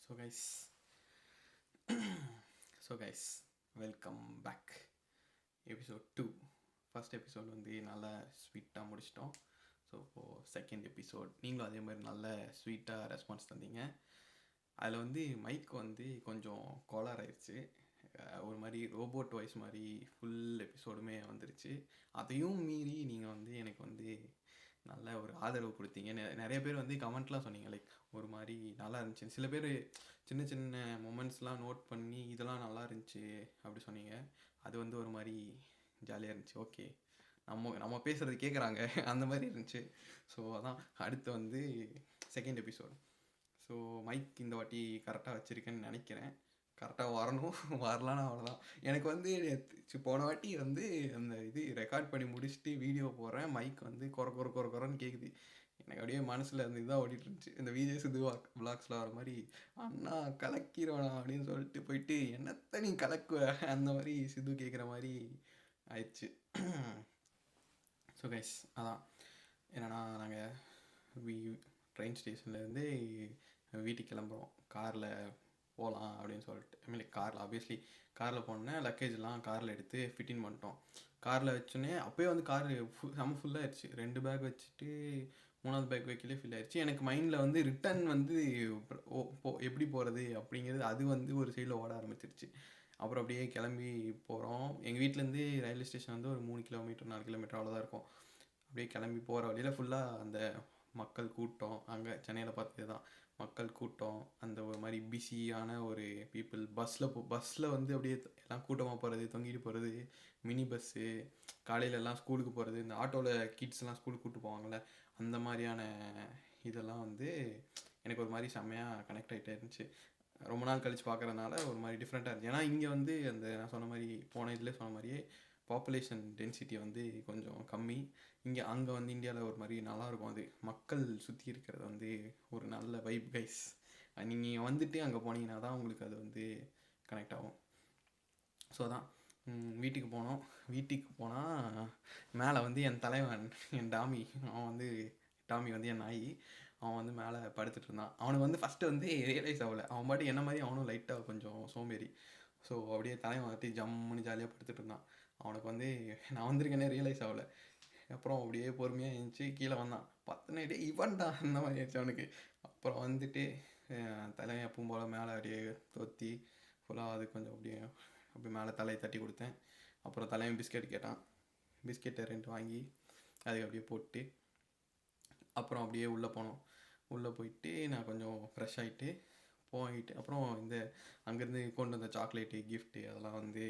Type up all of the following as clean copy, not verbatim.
So guys so guys, welcome back. Episode 2. First episode வந்து நல்லா ஸ்வீட்டாக முடிச்சிட்டோம். ஸோ இப்போது செகண்ட் எபிசோட் நீங்களும் அதே மாதிரி நல்ல ஸ்வீட்டாக ரெஸ்பான்ஸ் தந்தீங்க. அதில் வந்து மைக் வந்து கொஞ்சம் கோளாறு ஆயிடுச்சு. ஒரு மாதிரி ரோபோட் வாய்ஸ் மாதிரி ஃபுல் எபிசோடுமே வந்துருச்சு. அதையும் மீறி நீங்கள் வந்து எனக்கு வந்து நல்ல ஒரு ஆதரவு கொடுத்தீங்க. நிறைய பேர் வந்து கமெண்ட்லாம் சொன்னீங்க, லைக் ஒரு மாதிரி நல்லா இருந்துச்சு. சில பேர் சின்ன சின்ன மொமெண்ட்ஸ்லாம் நோட் பண்ணி இதெல்லாம் நல்லா இருந்துச்சு அப்படி சொன்னீங்க. அது வந்து ஒரு மாதிரி ஜாலியாக இருந்துச்சு. ஓகே, நம்ம பேசுகிறது கேட்குறாங்க அந்த மாதிரி இருந்துச்சு. ஸோ அதான் அடுத்து வந்து செகண்ட் எபிசோட். ஸோ மைக் இந்த வாட்டி கரெக்டாக வச்சுருக்கேன்னு நினைக்கிறேன். கரெக்டாக வரணும். வரலான்னு அவ்வளோதான். எனக்கு வந்து போன வாட்டி வந்து அந்த இது ரெக்கார்ட் பண்ணி முடிச்சுட்டு வீடியோ போடுறேன், மைக் வந்து குறன்னு கேட்குது. எனக்கு அப்படியே மனசில் அந்த இதாக ஓடிட்டு இருந்துச்சு. இந்த விஜய் சித்து விளாக்ஸில் வர மாதிரி, அண்ணா கலக்கிறோண்ணா அப்படின்னு சொல்லிட்டு போயிட்டு, என்னத்தை நீ கலக்குவ அந்த மாதிரி சித்து கேட்குற மாதிரி ஆயிடுச்சு. ஸோ கைஸ், அதான் என்னென்னா நாங்கள் ட்ரெயின் ஸ்டேஷன்லேருந்து வீட்டுக்கு கிளம்புறோம். காரில் போகலாம் அப்படின்னு சொல்லிட்டு, ஐ காரில் ஆப்வியஸ்லி காரில் போனோன்னே லக்கேஜ்லாம் காரில் எடுத்து ஃபிட்டின் பண்ணிட்டோம். காரில் வச்சோன்னே அப்போயே வந்து கார் செம்ம ஃபுல்லாகிடுச்சு. 2 பேக் வச்சுட்டு 3வது பேக் வைக்கலே ஃபில் ஆயிடுச்சு. எனக்கு மைண்டில் வந்து ரிட்டன் வந்து எப்படி போகிறது அப்படிங்கிறது அது வந்து ஒரு சைடில் ஓட ஆரம்பிச்சிருச்சு. அப்புறம் அப்படியே கிளம்பி போகிறோம். எங்கள் வீட்டிலேருந்து ரயில்வே ஸ்டேஷன் வந்து ஒரு 3 கிலோமீட்டர் 4 கிலோமீட்டர் அவ்வளோதான் இருக்கும். அப்படியே கிளம்பி போகிற வழியில் ஃபுல்லாக அந்த மக்கள் கூட்டம். அங்கே சென்னையில் பார்த்தது தான் மக்கள் கூட்டம். அந்த ஒரு மாதிரி பிஸியான ஒரு பீப்புள். பஸ்ஸில் வந்து அப்படியே எல்லாம் கூட்டமாக போகிறது, தொங்கிட்டு போகிறது, மினி பஸ்ஸு, காலையில் எல்லாம் ஸ்கூலுக்கு போகிறது, இந்த ஆட்டோவில் கிட்ஸ்லாம் ஸ்கூலுக்கு கூப்பிட்டு போவாங்கள்ல, அந்த மாதிரியான இதெல்லாம் வந்து எனக்கு ஒரு மாதிரி செம்மையாக கனெக்ட் ஆகிட்டே இருந்துச்சு. ரொம்ப நாள் கழித்து பார்க்குறதுனால ஒரு மாதிரி டிஃப்ரெண்ட்டாக இருந்துச்சு. ஏன்னா இங்கே வந்து அந்த நான் சொன்ன மாதிரி போன இதில் சொன்ன மாதிரியே பாப்புலேஷன் டென்சிட்டி வந்து கொஞ்சம் கம்மி. அங்கே வந்து இந்தியாவில் ஒரு மாதிரி நல்லாயிருக்கும். அது மக்கள் சுற்றி இருக்கிறது வந்து ஒரு நல்ல வைப் கைஸ். நீங்கள் வந்துட்டு அங்கே போனீங்கன்னா தான் உங்களுக்கு அது வந்து கனெக்ட் ஆகும். ஸோ அதான் வீட்டுக்கு போனோம். வீட்டுக்கு போனால் மேலே வந்து என் தலைவன், என் அவன் வந்து டாமி வந்து என் நாய், அவன் வந்து மேலே படுத்துட்டு இருந்தான். அவனுக்கு வந்து ஃபஸ்ட்டு வந்து ரியலைஸ் ஆகலை. அவன் பாட்டு என்ன மாதிரி அவனும் லைட்டாக கொஞ்சம் சோம்பேறி. ஸோ அப்படியே தலைவன் வந்து ஜம்முன்னு ஜாலியாக படுத்துட்டு இருந்தான். அவனுக்கு வந்து நான் வந்திருக்கேனே ரியலைஸ் ஆகலை. அப்புறம் அப்படியே பொறுமையாக எழுந்துச்சி கீழே வந்தான். பத்துனே இவன்டா அந்த மாதிரி ஆயிடுச்சு அவனுக்கு. அப்புறம் வந்துட்டு தலையை எப்பவும் போல் மேலே அப்படியே தொத்தி ஃபுல்லாக அது கொஞ்சம் அப்படியே மேலே தலையை தட்டி கொடுத்தேன். அப்புறம் தலைவன் பிஸ்கெட் கேட்டான். பிஸ்கெட்டை 2 வாங்கி அதுக்கு அப்படியே போட்டு அப்புறம் அப்படியே உள்ளே போனோம். உள்ளே போயிட்டு நான் கொஞ்சம் ஃப்ரெஷ் ஆகிட்டு அப்புறம் அங்கேருந்து கொண்டு வந்த சாக்லேட்டு கிஃப்ட்டு அதெல்லாம் வந்து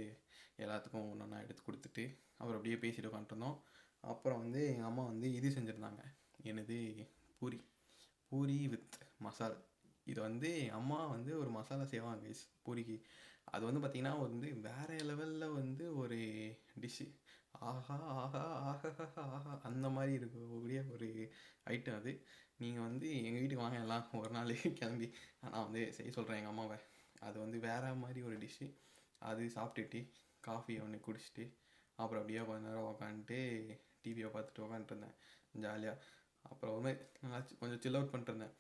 எல்லாத்துக்கும் ஒன்றா எடுத்து கொடுத்துட்டு அப்புறம் அப்படியே பேசிட்டு உட்காந்துருந்தோம். அப்புறம் வந்து எங்கள் அம்மா வந்து இது செஞ்சுருந்தாங்க, என்னது பூரி வித் மசாலா. இது வந்து அம்மா வந்து ஒரு மசாலா செய்வாங்க பூரிக்கு. அது வந்து பார்த்திங்கன்னா வந்து வேறு லெவலில் வந்து ஒரு டிஷ்ஷு. ஆஹா ஆஹா ஆஹா ஆஹா அந்த மாதிரி இருக்கக்கூடிய ஒரு ஐட்டம் அது. நீங்கள் வந்து எங்கள் வீட்டுக்கு வாங்க எல்லாம் ஒரு நாள் கிளம்பி, நான் வந்து செய்ய சொல்கிறேன் எங்கள் அம்மாவை. அது வந்து வேறு மாதிரி ஒரு டிஷ்ஷு. அது சாப்பிட்டுட்டு காஃபி ஒன்று குடிச்சிட்டு அப்புறம் அப்படியே கொஞ்ச நேரம் உக்காந்துட்டு டிவியை பார்த்துட்டு உக்காந்துருந்தேன் ஜாலியாக. அப்புறம் வந்து கொஞ்சம் சில் அவுட் பண்ணிட்டுருந்தேன்.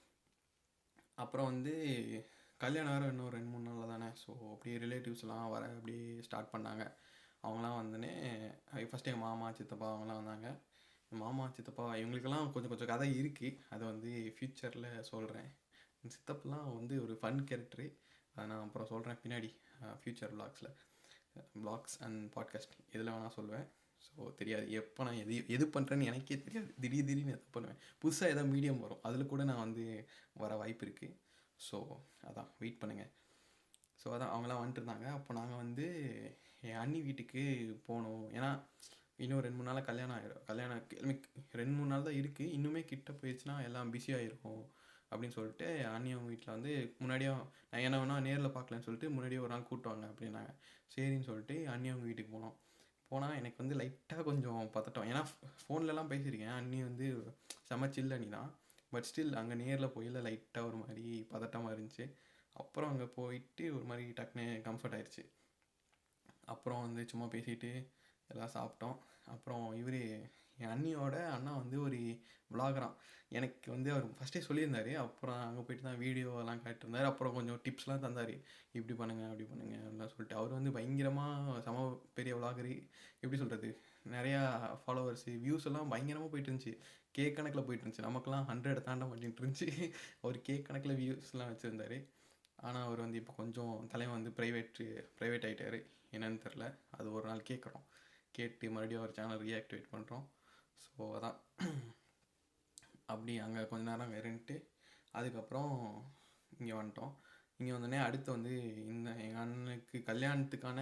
அப்புறம் வந்து கல்யாணம் வேறு இன்னும் 2-3 நாளில் தானே. ஸோ அப்படியே ரிலேட்டிவ்ஸ்லாம் வர அப்படியே ஸ்டார்ட் பண்ணாங்க. அவங்களாம் வந்தோடனே ஃபஸ்ட்டு எங்கள் மாமா சித்தப்பா அவங்களாம் வந்தாங்க. மாமா சித்தப்பா இவங்களுக்கெல்லாம் கொஞ்சம் கதை இருக்குது. அதை வந்து ஃப்யூச்சரில் சொல்கிறேன். சித்தப்பெல்லாம் வந்து ஒரு ஃபன் கேரக்டரு. அதை நான் அப்புறம் சொல்கிறேன் பின்னாடி ஃப்யூச்சர் வ்ளாக்ஸ் அண்ட் பாட்காஸ்ட் எதில் வேணால் சொல்லுவேன். ஸோ தெரியாது எப்போ நான் எது பண்ணுறேன்னு எனக்கே தெரியாது. திடீர்னு எது பண்ணுவேன். புதுசாக எதாவது மீடியம் வரும், அதில் கூட நான் வந்து வர வாய்ப்பு இருக்குது. ஸோ அதான் வெயிட் பண்ணுங்கள். ஸோ அதான் அவங்களாம் வந்துட்டு இருந்தாங்க. அப்போ நாங்கள் வந்து என் அண்ணி வீட்டுக்கு போனோம். ஏன்னா இன்னும் 2-3 நாளில் கல்யாணம் ஆகிடும். கல்யாணம் 2-3 நாள் தான் இருக்குது. இன்னுமே கிட்ட போயிடுச்சுன்னா எல்லாம் பிஸியாக இருக்கும் அப்படின்னு சொல்லிட்டு அண்ணி அவங்க வீட்டில் வந்து முன்னாடியே நான் என்ன வேணால் நேரில் பார்க்கலன்னு சொல்லிட்டு முன்னாடியே ஒரு நாள் கூப்பிட்டு அப்படின்னாங்க. சரின்னு சொல்லிட்டு அண்ணி அவங்க வீட்டுக்கு போனால் எனக்கு வந்து லைட்டாக கொஞ்சம் பதட்டம். ஏன்னா ஃபோன்லலாம் பேசியிருக்கேன். அண்ணி வந்து சில் அண்ணி தான். பட் ஸ்டில் அங்கே நேரில் போயில லைட்டாக ஒரு மாதிரி பதட்டமாக இருந்துச்சு. அப்புறம் அங்கே போயிட்டு ஒரு மாதிரி டக்குன்னு கம்ஃபர்ட் ஆயிடுச்சு. அப்புறம் வந்து சும்மா பேசிட்டு எல்லாம் சாப்பிட்டோம். அப்புறம் என் அண்ணியோட அண்ணா வந்து ஒரு விளாகரான். எனக்கு வந்து அவர் ஃபஸ்ட்டே சொல்லியிருந்தாரு. அப்புறம் அங்கே போயிட்டு தான் வீடியோலாம் காட்டியிருந்தார். அப்புறம் கொஞ்சம் டிப்ஸ்லாம் தந்தார். இப்படி பண்ணுங்கள் அப்படி பண்ணுங்கள் அப்படிலாம் சொல்லிட்டு. அவர் வந்து பயங்கரமாக செம பெரிய விளாகரு. எப்படி சொல்கிறது, நிறையா ஃபாலோவர்ஸு வியூஸ் எல்லாம் பயங்கரமாக போயிட்டு இருந்துச்சு. கேக் கணக்கில் போயிட்டு இருந்துச்சு. நமக்குலாம் 100 தாண்ட மாட்டேன்ட்டு இருந்துச்சு. அவர் கேக் கணக்கில் வியூஸ்லாம் வச்சுருந்தாரு. ஆனால் அவர் வந்து இப்போ கொஞ்சம் தலைவன் வந்து ப்ரைவேட் ஆகிட்டார். என்னன்னு தெரில. அது ஒரு நாள் கேட்குறோம். கேட்டு மறுபடியும் அவர் சேனல் ரீஆக்டிவேட் பண்ணுறோம். ஸோ அதான் அப்படி அங்கே கொஞ்ச நேரம் அங்கே இருந்துட்டு அதுக்கப்புறம் இங்கே வந்துட்டோம். இங்கே வந்தோடனே அடுத்து வந்து எங்கள் அண்ணனுக்கு கல்யாணத்துக்கான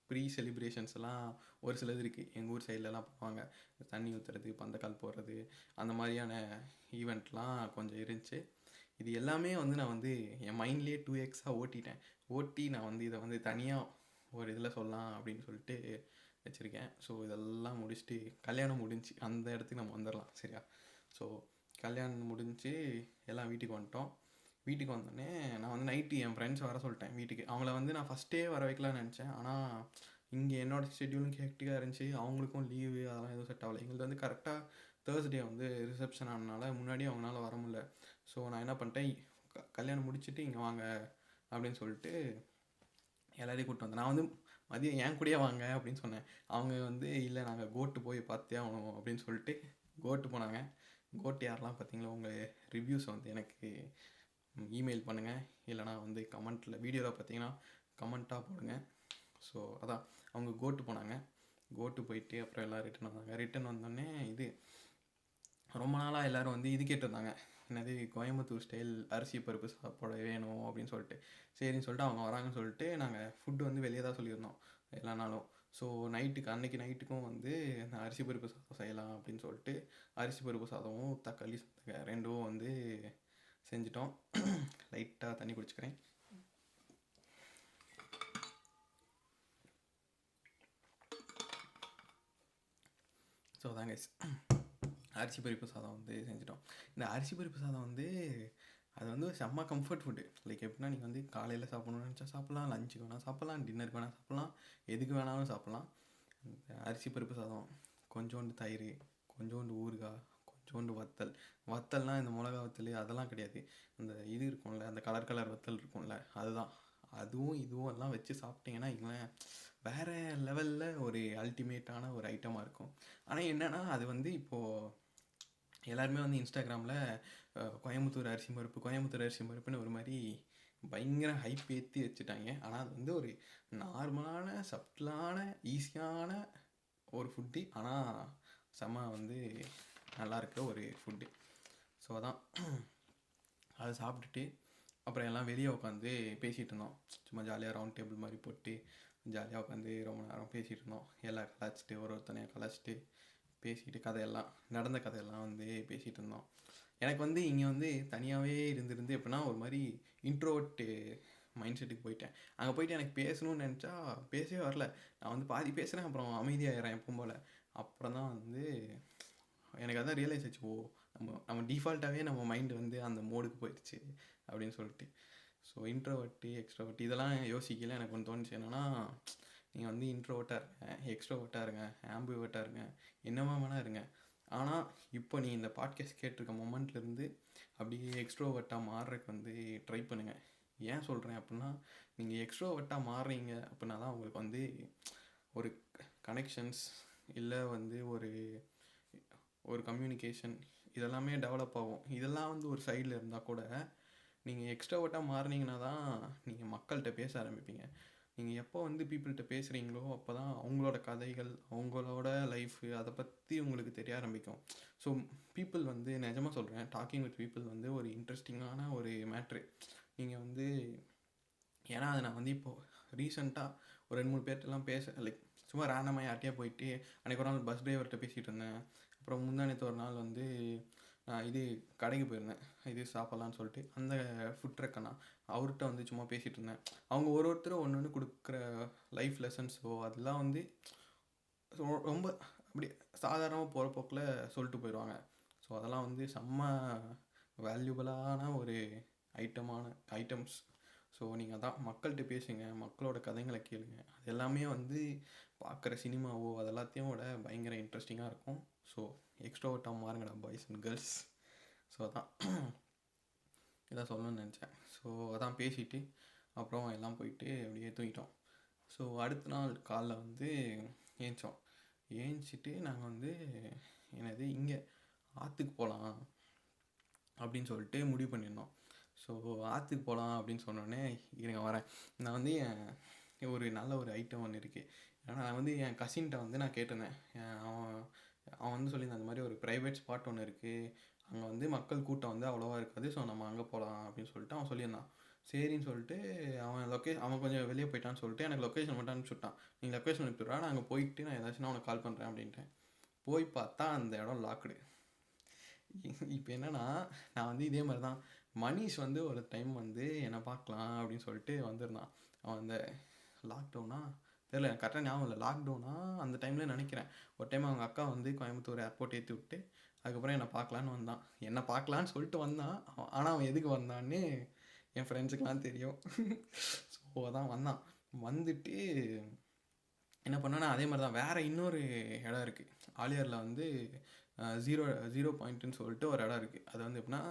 ப்ரீ செலிப்ரேஷன்ஸ் எல்லாம் ஒரு சிலது இருக்குது. எங்கள் ஊர் சைட்லலாம் பண்ணுவாங்க. தண்ணி ஊற்றுறது, பந்தக்கால் போடுறது, அந்த மாதிரியான ஈவெண்ட்லாம் கொஞ்சம் இருந்துச்சு. இது எல்லாமே வந்து நான் வந்து என் மைண்ட்லேயே 2xஆக ஓட்டி நான் வந்து இதை வந்து தனியாக ஒரு இதில் சொல்லலாம் அப்படின்னு சொல்லிட்டு வச்சுருக்கேன். ஸோ இதெல்லாம் முடிச்சுட்டு கல்யாணம் முடிஞ்சு அந்த இடத்துக்கு நம்ம வந்துடலாம், சரியா? ஸோ கல்யாணம் முடிஞ்சு எல்லாம் வீட்டுக்கு வந்துட்டோம். வீட்டுக்கு வந்தோடனே நான் வந்து நைட்டு என் ஃப்ரெண்ட்ஸ் வர சொல்லிட்டேன் வீட்டுக்கு. அவங்கள வந்து நான் ஃபஸ்ட்டே வர வைக்கலான்னு நினச்சேன். ஆனால் இங்கே என்னோடய ஷெட்யூலும் ஹெக்டிக்காக இருந்துச்சு. அவங்களுக்கும் லீவு அதெல்லாம் எதுவும் செட் ஆகலை. எங்களுக்கு வந்து கரெக்டாக தேர்ஸ்டே வந்து ரிசப்ஷன் ஆனதுனால முன்னாடியே அவங்களால வர முடியல. ஸோ நான் என்ன பண்ணிட்டேன், கல்யாணம் முடிச்சுட்டு இங்கே வாங்க அப்படின்னு சொல்லிட்டு எல்லாரையும் கூப்பிட்டு வந்தேன். நான் வந்து மதியம் என் கூடயே வாங்க அப்படின்னு சொன்னேன். அவங்க வந்து இல்லை நாங்கள் கோட்டு போய் பார்த்தே ஆகணும் அப்படின்னு சொல்லிட்டு கோட்டு போனாங்க. கோட்டு யாரெல்லாம் பார்த்தீங்களா, உங்கள் ரிவ்யூஸை வந்து எனக்கு இமெயில் பண்ணுங்கள். இல்லைனா வந்து கமெண்ட்டில் வீடியோவில் பார்த்தீங்கன்னா கமெண்ட்டாக போடுங்க. ஸோ அதான் அவங்க கோட்டு போனாங்க. கோட்டு போயிட்டு அப்புறம் எல்லாம் ரிட்டன் வந்தாங்க. ரிட்டன் வந்தோடனே இது ரொம்ப நாளாக எல்லோரும் வந்து இது கேட்டிருந்தாங்க, என்னது கோயம்புத்தூர் ஸ்டைல் அரிசி பருப்பு சாப்பாடு வேணும் அப்படின்னு சொல்லிட்டு. சரின்னு சொல்லிட்டு அவங்க வராங்கன்னு சொல்லிட்டு நாங்கள் ஃபுட்டு வந்து வெளியே தான் சொல்லியிருந்தோம் எல்லா நாளும். ஸோ அன்றைக்கி நைட்டுக்கும் வந்து நான் அரிசி பருப்பு சாதம் செய்யலாம் அப்படின்னு சொல்லிட்டு அரிசி பருப்பு சாதமும் தக்காளி ரெண்டும் வந்து செஞ்சிட்டோம். லைட்டாக தண்ணி குடிச்சுக்கிறேன். ஸோ அதாங்க அரிசி பருப்பு சாதம் வந்து செஞ்சிட்டோம். இந்த அரிசி பருப்பு சாதம் வந்து அது வந்து செம்ம கம்ஃபர்ட் ஃபுட்டு. லைக் எப்படின்னா நீங்கள் வந்து காலையில் சாப்பிட்ணுன்னு நினச்சா சாப்பிட்லாம், லஞ்சுக்கு வேணால் சாப்பிட்லாம், டின்னருக்கு வேணால் சாப்பிட்லாம், எதுக்கு வேணாலும் சாப்பிட்லாம். அரிசி பருப்பு சாதம், கொஞ்சோண்டு தயிர், கொஞ்சோண்டு ஊறுகாய், கொஞ்சோண்டு வத்தல்னால் இந்த மிளகா வத்தல் அதெல்லாம் கிடையாது. அந்த இது இருக்கும்ல, அந்த கலர் வத்தல் இருக்கும்ல, அதுதான். அதுவும் இதுவும் எல்லாம் வச்சு சாப்பிட்டீங்கன்னா இவன் வேறு லெவலில் ஒரு அல்டிமேட்டான ஒரு ஐட்டமாக இருக்கும். ஆனால் என்னென்னா அது வந்து இப்போது எல்லாருமே வந்து இன்ஸ்டாகிராமில் கோயம்புத்தூர் அரிசி பருப்புன்னு ஒரு மாதிரி பயங்கர ஹைப் ஏற்றி வச்சுட்டாங்க. ஆனால் அது வந்து ஒரு நார்மலான சப்டிலான ஈஸியான ஒரு ஃபுட்டு. ஆனால் செம்ம வந்து நல்லா இருக்கிற ஒரு ஃபுட்டு. ஸோ அதான் அதை சாப்பிட்டுட்டு அப்புறம் எல்லாம் வெளியே உட்காந்து பேசிகிட்டு இருந்தோம். சும்மா ஜாலியாக ரவுண்ட் டேபிள் மாதிரி போட்டு ஜாலியாக உட்காந்து ரொம்ப நேரம் பேசிகிட்டு இருந்தோம். எல்லாம் கலாச்சிட்டு ஒருத்தனையாக கலாச்சிட்டு பேசிக்கிட்டு கதையெல்லாம் நடந்த கதையெல்லாம் வந்து பேசிகிட்டு இருந்தோம். எனக்கு வந்து இங்கே வந்து தனியாகவே இருந்து எப்படின்னா ஒரு மாதிரி இன்ட்ரோவர்ட்டு மைண்ட் செட்டுக்கு போயிட்டேன். அங்கே போயிட்டு எனக்கு பேசணும்னு நினச்சா பேசவே வரல. நான் வந்து பாதி பேசுகிறேன், அப்புறம் அமைதியாகிறேன் எப்பவும் போல். அப்புறம் தான் வந்து எனக்கு அதான் ரியலைஸ் ஆச்சு, ஓ நம்ம டிஃபால்ட்டாகவே நம்ம மைண்டு வந்து அந்த மோடுக்கு போயிடுச்சு அப்படின்னு சொல்லிட்டு. ஸோ இன்ட்ரோவர்ட்டு எக்ஸ்ட்ரோவர்ட்டு இதெல்லாம் யோசிக்கல. எனக்கு ஒன்று தோணுச்சு என்னென்னா, நீங்கள் வந்து இன்ட்ரோவர்ட்டாக இருங்க, எக்ஸ்ட்ரோவர்ட்டாக இருங்க, ஆம்பிவர்ட்டாக இருங்க, என்னவா வேணால் இருங்க. ஆனால் இப்போ நீ இந்த பாட்காஸ்ட் கேட்டிருக்க மொமெண்ட்லேருந்து அப்படியே எக்ஸ்ட்ரோவர்ட்டாக மாறுறதுக்கு வந்து ட்ரை பண்ணுங்கள். ஏன் சொல்கிறேன் அப்படின்னா, நீங்கள் எக்ஸ்ட்ரோவர்ட்டாக மாறுறீங்க அப்படின்னா தான் உங்களுக்கு வந்து ஒரு கனெக்ஷன்ஸ் இல்லை வந்து ஒரு கம்யூனிகேஷன் இதெல்லாமே டெவலப் ஆகும். இதெல்லாம் வந்து ஒரு சைடில் இருந்தால் கூட நீங்கள் எக்ஸ்ட்ரோவர்ட்டாக மாறினீங்கன்னா தான் நீங்கள் மக்கள்கிட்ட பேச ஆரம்பிப்பீங்க. நீங்கள் எப்போ வந்து பீப்புள்கிட்ட பேசுகிறீங்களோ அப்போ தான் அவங்களோட கதைகள், அவங்களோட லைஃபு அதை பற்றி உங்களுக்கு தெரிய ஆரம்பிக்கும். ஸோ பீப்புள் வந்து நிஜமாக சொல்கிறேன், டாக்கிங் வித் பீப்புள் வந்து ஒரு இன்ட்ரெஸ்டிங்கான ஒரு மேட்ரு. நீங்கள் வந்து ஏன்னா அதை நான் வந்து இப்போது ரீசெண்டாக ஒரு 2-3 பேர்கிட்டலாம் லைக் சும்மா ரேண்டமாக யார்கிட்டயே போயிட்டு அன்றைக்கி ஒரு நாள் பஸ் டிரைவர்கிட்ட பேசிகிட்டு இருந்தேன். அப்புறம் முந்தானத்து ஒரு நாள் வந்து இது கடைக்கு போயிருந்தேன், இது சாப்பிட்லான்னு சொல்லிட்டு. அந்த ஃபுட் ட்ரக்கண்ணா அவர்கிட்ட வந்து சும்மா பேசிகிட்டு இருந்தேன். அவங்க ஒருத்தரும் ஒன்று கொடுக்குற லைஃப் லெசன்ஸோ அதெல்லாம் வந்து ரொம்ப அப்படி சாதாரணமாக போகிற போக்கில் சொல்லிட்டு போயிடுவாங்க. ஸோ அதெல்லாம் வந்து செம்ம வேல்யூபிளான ஒரு ஐட்டம்ஸ். ஸோ நீங்கள் தான் மக்கள்கிட்ட பேசுங்க, மக்களோட கதைகளை கேளுங்க. அது எல்லாமே வந்து பார்க்குற சினிமாவோ அது எல்லாத்தையும் விட பயங்கர இன்ட்ரெஸ்டிங்காக இருக்கும். ஸோ எக்ஸ்ட்ரோவர்ட்டாக மாறுங்கடா பாய்ஸ் அண்ட் கேர்ள்ஸ். ஸோ அதான் இதான் சொல்லணும்னு நினச்சேன். ஸோ அதான் பேசிட்டு அப்புறம் எல்லாம் போயிட்டு அப்படியே தூங்கிட்டோம். ஸோ அடுத்த நாள் காலைல வந்து ஏஞ்சிட்டு நாங்கள் வந்து என்னது இங்கே ஆற்றுக்கு போகலாம் அப்படின்னு சொல்லிட்டு முடிவு பண்ணியிருந்தோம். ஸோ ஆற்றுக்கு போகலாம் அப்படின்னு சொன்னோடனே இருங்க வரேன், நான் வந்து ஒரு நல்ல ஒரு ஐட்டம் ஒன்று இருக்குது. ஏன்னா நான் வந்து என் கசின்கிட்ட வந்து நான் கேட்டிருந்தேன். அவன் அவன் வந்து சொல்லியிருந்தான் அந்த மாதிரி ஒரு ப்ரைவேட் ஸ்பாட் ஒன்று இருக்குது, அங்கே வந்து மக்கள் கூட்டம் வந்து அவ்வளோவா இருக்காது, ஸோ நம்ம அங்கே போகலாம் அப்படின்னு சொல்லிட்டு அவன் சொல்லியிருந்தான். சரின்னு சொல்லிட்டு அவன் கொஞ்சம் வெளியே போயிட்டான்னு சொல்லிட்டு எனக்கு லொக்கேஷன் மட்டும் அனுப்பிச்சுட்டான். நீங்கள் லொக்கேஷன் அனுப்பிச்சுட்றா, நான் அங்கே போயிட்டு நான் ஏதாச்சும் நான் உனக்கு கால் பண்ணுறேன் அப்படின்ட்டேன். போய் பார்த்தா அந்த இடம் லாக்குடு. இப்போ என்னென்னா நான் வந்து இதே மாதிரி தான் மனிஷ் வந்து ஒரு டைம் வந்து என்னை பார்க்கலாம் அப்படின்னு சொல்லிட்டு வந்திருந்தான். அவன் அந்த லாக்டவுனா தெரியல, எனக்கு கரெக்டாக ஞாபகம் இல்லை, லாக்டவுனா அந்த டைமில் நினைக்கிறேன். ஒரு டைம் அவங்க அக்கா வந்து கோயம்புத்தூர் ஏர்போர்ட் ஏற்றி விட்டு அதுக்கப்புறம் என்னை பார்க்கலான்னு வந்தான். என்னை பார்க்கலான்னு சொல்லிட்டு வந்தான். ஆனால் அவன் எதுக்கு வந்தான்னு என் ஃப்ரெண்ட்ஸுக்கெலாம் தெரியும். ஸோ அதான் வந்தான். வந்துட்டு என்ன பண்ணேன்னா அதே மாதிரி தான் வேறு இன்னொரு இடம் இருக்குது ஆலியாரில் வந்து ஜீரோ பாயிண்ட்டுன்னு சொல்லிட்டு ஒரு இடம் இருக்குது. அது வந்து எப்படின்னா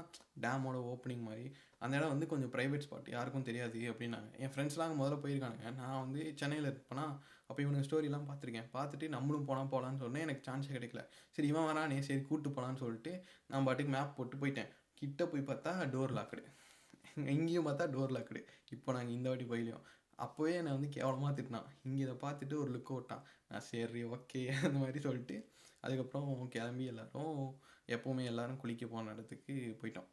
டேமோட ஓப்பனிங் மாதிரி. அந்த இடம் வந்து கொஞ்சம் ப்ரைவேட் ஸ்பாட், யாருக்கும் தெரியாது அப்படின்னாங்க. என் ஃப்ரெண்ட்ஸ்லாம் அங்கே முதல்ல போயிருக்கானுங்க. நான் வந்து சென்னையில் இருப்பேனா, அப்போ இவனுக்கு ஸ்டோரிலாம் பார்த்துட்டு நம்மளும் போகலான்னு சொன்னேன். எனக்கு சான்ஸே கிடைக்கல. சரி இவன் வரானே, சரி கூப்பிட்டு போகலான்னு சொல்லிட்டு நான் பாட்டுக்கு மேப் போட்டு போயிட்டேன். கிட்ட போய் பார்த்தா டோர் லாக்குடு, இங்கேயும் பார்த்தா டோர் லாக்குடு. இப்போ நாங்கள் இந்த வாட்டி போயிலையும் அப்போவே என்னை வந்து கேவலமாக திட்டினான். இங்கே இதை பார்த்துட்டு ஒரு லுக் ஓட்டான். நான் சரி ஓகே அந்த மாதிரி சொல்லிட்டு அதுக்கப்புறம் கிளம்பி எப்போவுமே எல்லோரும் குளிக்க போன இடத்துக்கு போயிட்டோம்.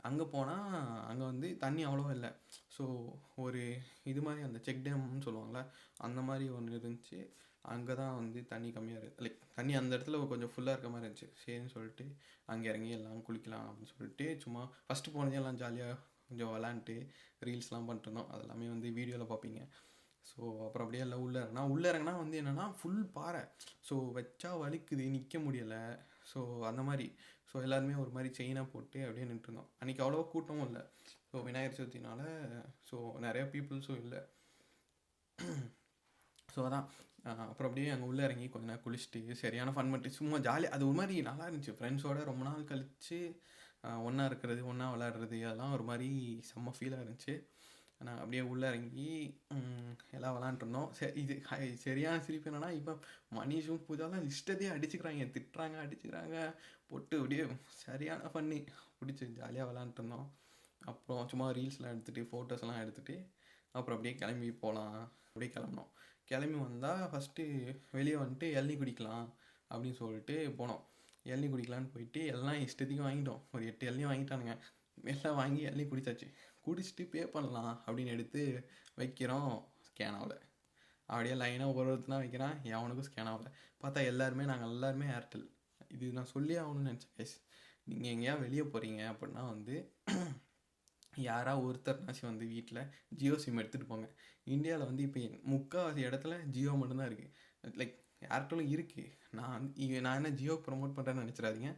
அங்கே போனால் அங்கே வந்து தண்ணி அவ்வளோவா இல்லை. ஸோ ஒரு இது மாதிரி அந்த செக் டேம்னு சொல்லுவாங்கள்ல, அந்த மாதிரி ஒன்று இருந்துச்சு. அங்கே தான் வந்து தண்ணி கம்மியாக இருக்குது, லைக் தண்ணி அந்த இடத்துல கொஞ்சம் ஃபுல்லாக இருக்க மாதிரி இருந்துச்சு. சரின்னு சொல்லிட்டு அங்கே இறங்கி எல்லாம் குளிக்கலாம் அப்படின்னு சொல்லிட்டு சும்மா ஃபஸ்ட்டு போனதே எல்லாம் ஜாலியாக கொஞ்சம் விளாண்டுட்டு ரீல்ஸ்லாம் பண்ணிட்டு இருந்தோம். அதெல்லாமே வந்து வீடியோவில் பார்ப்பீங்க. ஸோ அப்புறம் அப்படியே எல்லாம் உள்ளே இறங்கினா வந்து என்னென்னா ஃபுல் பாறை. ஸோ வச்சா வலிக்குது, நிற்க முடியலை. ஸோ அந்த மாதிரி எல்லாருமே ஒரு மாதிரி செயினாக போட்டு அப்படியே நின்றுருந்தோம். அன்றைக்கி அவ்வளோவா கூட்டமும் இல்லை. ஸோ விநாயகர் சதுர்த்தினால ஸோ நிறையா பீப்புள்ஸும் இல்லை. ஸோ அதான் அப்புறம் அப்படியே அங்கே உள்ளே இறங்கி கொஞ்ச நேரம் குளிச்சுட்டு சரியான ஃபன் பண்ணிட்டு சும்மா ஜாலியாக அது ஒரு மாதிரி நல்லா இருந்துச்சு. ஃப்ரெண்ட்ஸோடு ரொம்ப நாள் கழித்து ஒன்றா இருக்கிறது, ஒன்றா விளாட்றது, அதெல்லாம் ஒரு மாதிரி செம்ம ஃபீலாக இருந்துச்சு. நாங்கள் அப்படியே உள்ளே இறங்கி எல்லாம் விளாண்டுருந்தோம். இது சரியான சிரிப்பு என்னென்னா, இப்போ மனிஷும் பூஜாலாம் இஷ்டத்தையே அடிச்சுக்கிறாங்க, திட்டுறாங்க, அடிச்சுக்கிறாங்க போட்டு அப்படியே சரியான பண்ணி பிடிச்சி ஜாலியாக விளாண்டுருந்தோம். அப்புறம் சும்மா ரீல்ஸ்லாம் எடுத்துகிட்டு ஃபோட்டோஸ்லாம் எடுத்துகிட்டு அப்புறம் அப்படியே கிளம்பி போகலாம் அப்படியே கிளம்பினோம். கிளம்பி வந்தால் ஃபஸ்ட்டு வெளியே வந்துட்டு இளநீ குடிக்கலாம் அப்படின்னு சொல்லிட்டு போனோம். இளநீ குடிக்கலான்னு போயிட்டு எல்லாம் இஷ்டத்துக்கும் வாங்கிட்டோம். ஒரு 8 இளநீ வாங்கிட்டானுங்க. எல்லாம் வாங்கி இளநீ குடித்தாச்சு. குடிச்சிட்டு பே பண்ணலாம் அப்படின்னு எடுத்து வைக்கிறோம், ஸ்கேன் ஆகலை. அப்படியே லைனாக ஒருத்தனா வைக்கிறான், எவனுக்கும் ஸ்கேன் ஆகலை. பார்த்தா நாங்கள் எல்லாருமே ஏர்டெல். இது நான் சொல்லி ஆகணும்னு நினச்சேன் கைஸ். நீங்கள் எங்கேயா வெளியே போகிறீங்க அப்படின்னா வந்து யாராவது ஒருத்தர்னாச்சும் வந்து வீட்டில் ஜியோ சிம் எடுத்துகிட்டு போங்க. இந்தியாவில் வந்து இப்போ முக்கால்வாசி இடத்துல ஜியோ மட்டும்தான் இருக்குது. லைக் ஏர்டெலும் இருக்குது. நான் என்ன ஜியோ ப்ரொமோட் பண்ணுறேன்னு நினச்சிடாதீங்க.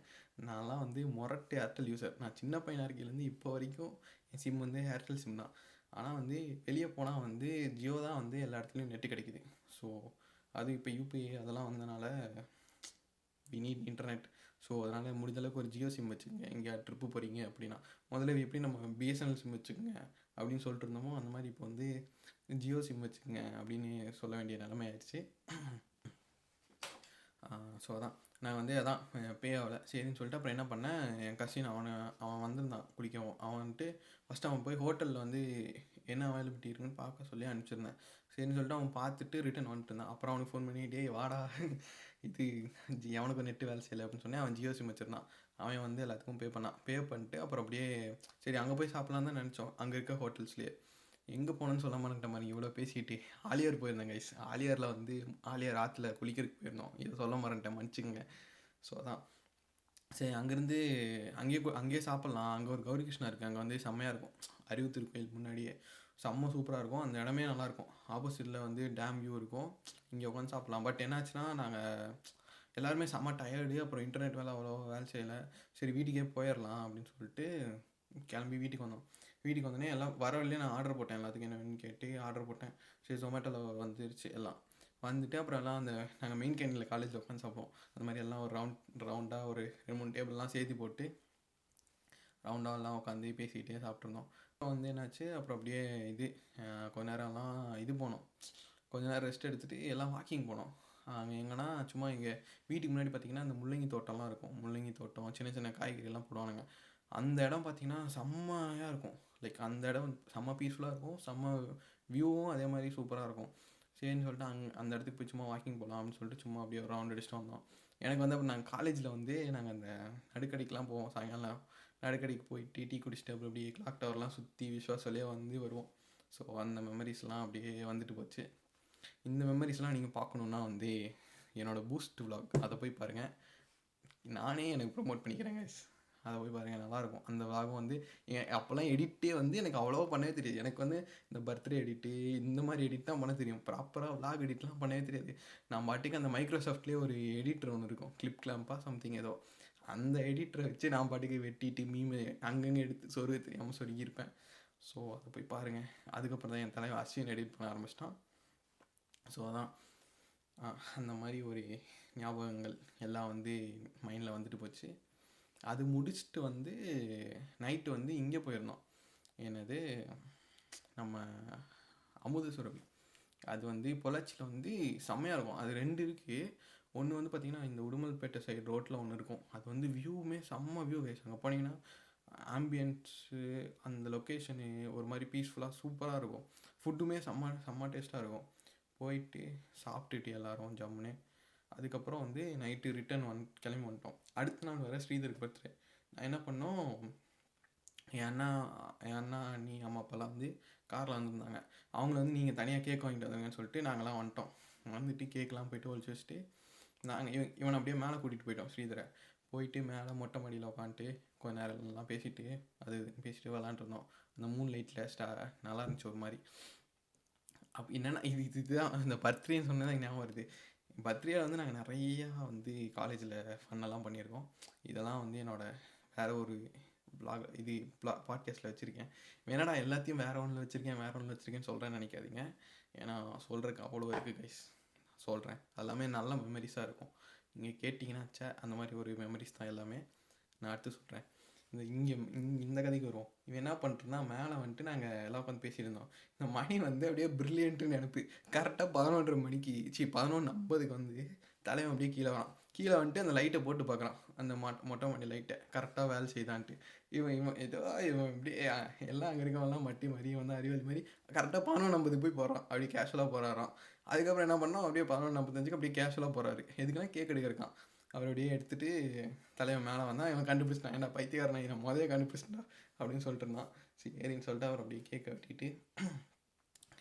நான்லாம் வந்து மொரட்டு ஏர்டெல் யூஸர். நான் சின்ன பையனாக இருக்கையிலேருந்து இப்போ வரைக்கும் என் சிம் வந்து ஏர்டெல் சிம் தான். ஆனால் வந்து வெளியே போனால் வந்து ஜியோ தான் வந்து எல்லா இடத்துலையும் நெட்டு கிடைக்குது. ஸோ அது இப்போ யூபிஐ அதெல்லாம் வந்தனால வி நீட் இன்டர்நெட். ஸோ அதனால் முடிஞ்சளவுக்கு ஒரு ஜியோ சிம் வச்சுக்கோங்க எங்கேயா ட்ரிப்பு போகிறீங்க அப்படின்னா. முதல்ல எப்படி நம்ம பிஎஸ்என்எல் சிம் வச்சுக்கோங்க அப்படின்னு சொல்லிட்டு இருந்தோமோ அந்த மாதிரி இப்போ வந்து ஜியோ சிம் வச்சுக்கோங்க அப்படின்னு சொல்ல வேண்டிய நிலைமை ஆயிடுச்சு. ஸோ நான் வந்து பே ஆகலை. சரின்னு சொல்லிட்டு அப்புறம் என்ன பண்ணேன், என் கசின் அவன் வந்திருந்தான் குளிக்கவும். அவன் வந்துட்டு ஃபஸ்ட்டு அவன் போய் ஹோட்டலில் வந்து என்ன அவைலபிலிட்டி இருக்குன்னு பார்க்க சொல்லி அனுப்பிச்சிருந்தேன். சரின்னு சொல்லிட்டு அவன் பார்த்துட்டு ரிட்டன் வந்துட்டு இருந்தான். அப்புறம் அவனுக்கு ஃபோன் பண்ணி, டேய் வாடா, இது எவனுக்கு நெட்டு வேலை செய்யலை அப்படின்னு சொன்னேன். அவன் ஜியோ சிம் வச்சுருந்தான். அவன் வந்து எல்லாத்துக்கும் பே பண்ணான். பே பண்ணிட்டு அப்புறம் அப்படியே சரி அங்கே போய் சாப்பிட்லான்னு தான் நினச்சோம். அங்கே இருக்க ஹோட்டல்ஸ்லேயே எங்கே போனோன்னு சொல்ல மாட்டேன் மாதிரி இவ்வளோ பேசிக்கிட்டு ஆலியார் போயிருந்தேன் கைஸ். ஆலியாரில் வந்து ஆலியார் ஆற்றுல குளிக்கிறதுக்கு போயிருந்தோம். இதை சொல்ல மாட்டேன், மன்னிச்சுங்க. ஸோ சரி அங்கேருந்து அங்கேயே சாப்பிட்லாம். அங்கே ஒரு கௌரி கிருஷ்ணா இருக்குது, அங்கே வந்து செம்மையாக இருக்கும். அறிவு திருக்கோயில் முன்னாடியே செம்ம சூப்பராக இருக்கும். அந்த இடமே நல்லாயிருக்கும். ஆப்போசிட்டில் வந்து டேம் வியூ இருக்கும். இங்கே உட்காந்து சாப்பிட்லாம். பட் என்னாச்சுன்னா நாங்கள் எல்லாருமே செம்ம டயர்டு. அப்புறம் இன்டர்நெட் வேலை அவ்வளோ வேலை செய்யலை. சரி வீட்டுக்கே போயிடலாம் அப்படின்னு சொல்லிட்டு கிளம்பி வீட்டுக்கு வந்தோம். வீட்டுக்கு வந்தோடனே எல்லாம் வர வழியே நான் ஆர்டர் போட்டேன். எல்லாத்துக்கும் என்ன வேணும்னு கேட்டு ஆர்டர் போட்டேன். சரி ஜொமேட்டோவில் வந்துருச்சு. எல்லாம் வந்துட்டு அப்புறம் எல்லாம் அந்த நாங்கள் மெயின் கேண்டீனில் காலேஜில் உட்காந்து சாப்பிடுவோம். அந்த மாதிரி எல்லாம் ஒரு ரவுண்டாக ஒரு 2-3 டேபிள்லாம் சேர்த்து போட்டு ரவுண்டாக எல்லாம் உட்காந்து பேசிக்கிட்டே சாப்பிட்ருந்தோம். அப்புறம் வந்து என்னாச்சு, அப்புறம் அப்படியே கொஞ்ச நேரம்லாம் போனோம். கொஞ்ச நேரம் ரெஸ்ட் எடுத்துகிட்டு எல்லாம் வாக்கிங் போனோம். அங்கே எங்கன்னா சும்மா எங்கள் வீட்டுக்கு முன்னாடி பார்த்திங்கன்னா அந்த முள்ளங்கி தோட்டம்லாம் இருக்கும். முள்ளங்கி தோட்டம், சின்ன சின்ன காய்கறிலாம் போடுவானுங்க. அந்த இடம் பார்த்திங்கன்னா செம்மையாக இருக்கும். லைக் அந்த இடம் செம்ம பீஸ்ஃபுல்லாக இருக்கும், செம்ம வியூவும் அதே மாதிரி சூப்பராக இருக்கும். சரின்னு சொல்லிட்டு அந்த இடத்துக்கு போய் சும்மா வாக்கிங் போகலாம் அப்படின்னு சொல்லிட்டு சும்மா அப்படியே ஒரு ரவுண்ட் அடிச்சுட்டு வந்தோம். எனக்கு வந்து அப்போ நாங்கள் காலேஜில் வந்து நாங்கள் அந்த நடுக்கடிக்கெலாம் போவோம். சாயங்காலம் நடுக்கடிக்கு போயிட்டு டீ குடிச்சிட்டு அப்புறம் அப்படியே கிளாக் டவர்லாம் சுற்றி விஸ்வாசலையே வந்து வருவோம். ஸோ அந்த மெமரிஸ்லாம் அப்படியே வந்துட்டு போச்சு. இந்த மெமரிஸ்லாம் நீங்கள் பார்க்கணுன்னா வந்து என்னோடய பூஸ்ட் vlog அதை போய் பாருங்கள். நானே எனக்கு ப்ரொமோட் பண்ணிக்கிறேன் கைஸ். அதை போய் பாருங்கள், நல்லாயிருக்கும். அந்த vlogகும் வந்து அப்போல்லாம் எடிட்டே வந்து எனக்கு அவ்வளோவா பண்ணவே தெரியாது. எனக்கு வந்து இந்த பர்த்டே எடிட்டு இந்த மாதிரி எடிட் தான் பண்ண தெரியும். ப்ராப்பராக vlog எடிட்லாம் பண்ணவே தெரியாது. நான் பாட்டுக்கு அந்த மைக்ரோசாஃப்ட்லேயே ஒரு எடிட்டர் ஒன்று இருக்கும், கிளிப் கிளாம்பா சம்திங் ஏதோ. அந்த எடிட்டரை வச்சு நான் பாட்டுக்கு வெட்டிட்டு மீமு அங்கங்கே எடுத்து சொருக தெரியாமல் சொருகியிருப்பேன். ஸோ அதை போய் பாருங்கள். அதுக்கப்புறம் தான் என் தலைவர் அஸ்வின் எடிட் பண்ண ஆரம்பிச்சிட்டான். ஸோ அதான் அந்த மாதிரி ஒரு ஞாபகங்கள் எல்லாம் வந்து மைண்டில் வந்துட்டு போச்சு. அது முடிச்சுட்டு வந்து நைட்டு வந்து இங்கே போயிருந்தோம். என்னது நம்ம அமுத சுரபி. அது வந்து பொள்ளாச்சியில் வந்து செம்மையாக இருக்கும். அது 2 இருக்குது. ஒன்று வந்து பார்த்திங்கன்னா இந்த உடுமல்பேட்டை சைடு ரோட்டில் ஒன்று இருக்கும். அது வந்து வியூவுமே செம்ம வியூ கைஸ். அங்கே போனீங்கன்னா ஆம்பியன்ஸு அந்த லொக்கேஷனு ஒரு மாதிரி பீஸ்ஃபுல்லாக சூப்பராக இருக்கும். ஃபுட்டுமே செம்ம டேஸ்ட்டாக இருக்கும். போயிட்டு சாப்பிட்டுட்டு எல்லோரும் ஜம்முன்னு அதுக்கப்புறம் வந்து நைட்டு ரிட்டன் கிளம்பி வந்துட்டோம். அடுத்த நாள் வேறு ஸ்ரீதருக்கு பர்த்டே. நான் என்ன பண்ணோம், என் அண்ணா அண்ணி அம்மா அப்பாலாம் வந்து காரில் வந்துருந்தாங்க. அவங்கள வந்து நீங்கள் தனியாக கேக் வாங்கிட்டு வந்தீங்கன்னு சொல்லிட்டு நாங்கள்லாம் வந்துட்டோம். வந்துட்டு கேக்கெலாம் போய்ட்டு ஒழிச்சு வச்சுட்டு நாங்கள் இவனை அப்படியே மேலே கூட்டிகிட்டு போயிட்டோம். ஸ்ரீதரை போயிட்டு மேலே மொட்டை மாடியில் உட்காந்துட்டு கொஞ்ச நேரம்லாம் பேசிட்டு பேசிட்டு விளாண்டுருந்தோம். அந்த மூன் லைட்டில் நல்லா இருந்துச்சு ஒரு மாதிரி. என்னென்னா இதுதான் இந்த பர்த்டேன்னு சொன்னதான் ஞாபகம் வருது. பர்த்டேயில் வந்து நாங்கள் நிறையா வந்து காலேஜில் ஃபன்னெல்லாம் பண்ணியிருக்கோம். இதெல்லாம் வந்து என்னோடய வேறு ஒரு பாட்காஸ்ட்டில் வச்சுருக்கேன். வேணாடா எல்லாத்தையும் வேறு ஒன்றில் வச்சுருக்கேன்னு சொல்கிறேன்னு நினைக்காதீங்க. ஏன்னா சொல்கிறதுக்கு அவ்வளோ இருக்குது கைஸ். சொல்கிறேன், எல்லாமே நல்ல மெமரிஸாக இருக்கும். நீங்கள் கேட்டிங்கன்னா அந்த மாதிரி ஒரு மெமரிஸ் தான் எல்லாமே. நான் அடுத்து சொல்கிறேன். இந்த கதைக்கு வருவோம். இவன் என்ன பண்ணிட்டுருந்தா, மேலே வந்துட்டு நாங்கள் எல்லாம் உட்காந்து பேசியிருந்தோம். இந்த மணி வந்து அப்படியே ப்ரில்லியன்ட்டு நினைப்பு. கரெக்டாக 11:30 மணிக்கு 11:50 வந்து தலைவன் அப்படியே கீழே வந்துட்டு அந்த லைட்டை போட்டு பார்க்குறான். அந்த மொட்டை மாடி லைட்டை கரெக்டாக வேலை செய்தான்ட்டு. இவன் இப்படியே எல்லாம் அங்கே இருக்கவெல்லாம் மட்டி மாதிரி வந்து அறிவாளி மாதிரி கரெக்டாக 11:50 போய் போகிறான். அப்படியே கேஷுவலாக போகிறாராம். அதுக்கப்புறம் என்ன பண்ணோம், அப்படியே 11:45 அப்படியே கேஷுவலாக போகிறாரு. எதுக்குன்னா கேக் எடுக்க அவர் அப்படியே எடுத்துகிட்டு தலைவன் மேலே வந்தான். இவன் கண்டுபிடிச்சிட்டான், ஏன்னா பைத்தியக்காரனை நான் முதலே கண்டுபிடிச்சிட்டா அப்படின்னு சொல்லிட்டு இருந்தான். சரின்னு சொல்லிட்டு அவர் அப்படியே கேக்கை வெட்டிட்டு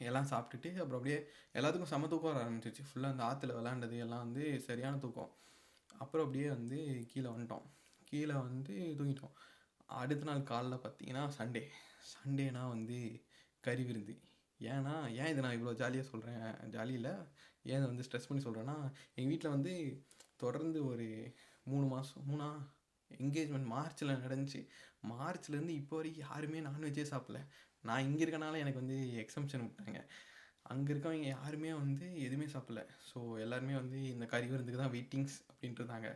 எல்லாம் சாப்பிட்டுட்டு அப்புறம் அப்படியே எல்லாத்துக்கும் செம தூக்கம் வர ஆரம்பிச்சிச்சு. ஃபுல்லாக அந்த ஆற்றுல விளாண்டது எல்லாம் வந்து சரியான தூக்கம். அப்புறம் அப்படியே வந்து கீழே வந்து தூங்கிட்டோம். அடுத்த நாள் காலைல பார்த்தீங்கன்னா சண்டேனா வந்து கறி விருந்து. ஏன் இதை நான் இவ்வளோ ஜாலியாக சொல்கிறேன், ஜாலியில் ஏன் வந்து ஸ்ட்ரெஸ் பண்ணி சொல்கிறேன்னா, எங்கள் வீட்டில் வந்து தொடர்ந்து ஒரு 3 மாதம் என்கேஜ்மெண்ட் மார்ச்சில் நடந்துச்சு. மார்ச்லேருந்து இப்போ வரைக்கும் யாருமே நான்வெஜ்ஜே சாப்பிடல. நான் இங்கே இருக்கனால எனக்கு வந்து எக்ஸம்ஷன் விட்டாங்க. அங்கே இருக்கவங்க யாருமே வந்து எதுவுமே சாப்பிடல. ஸோ எல்லாருமே வந்து இந்த கறி விருந்துக்கு தான் வெயிட்டிங்ஸ் அப்படின்ட்டு இருந்தாங்க.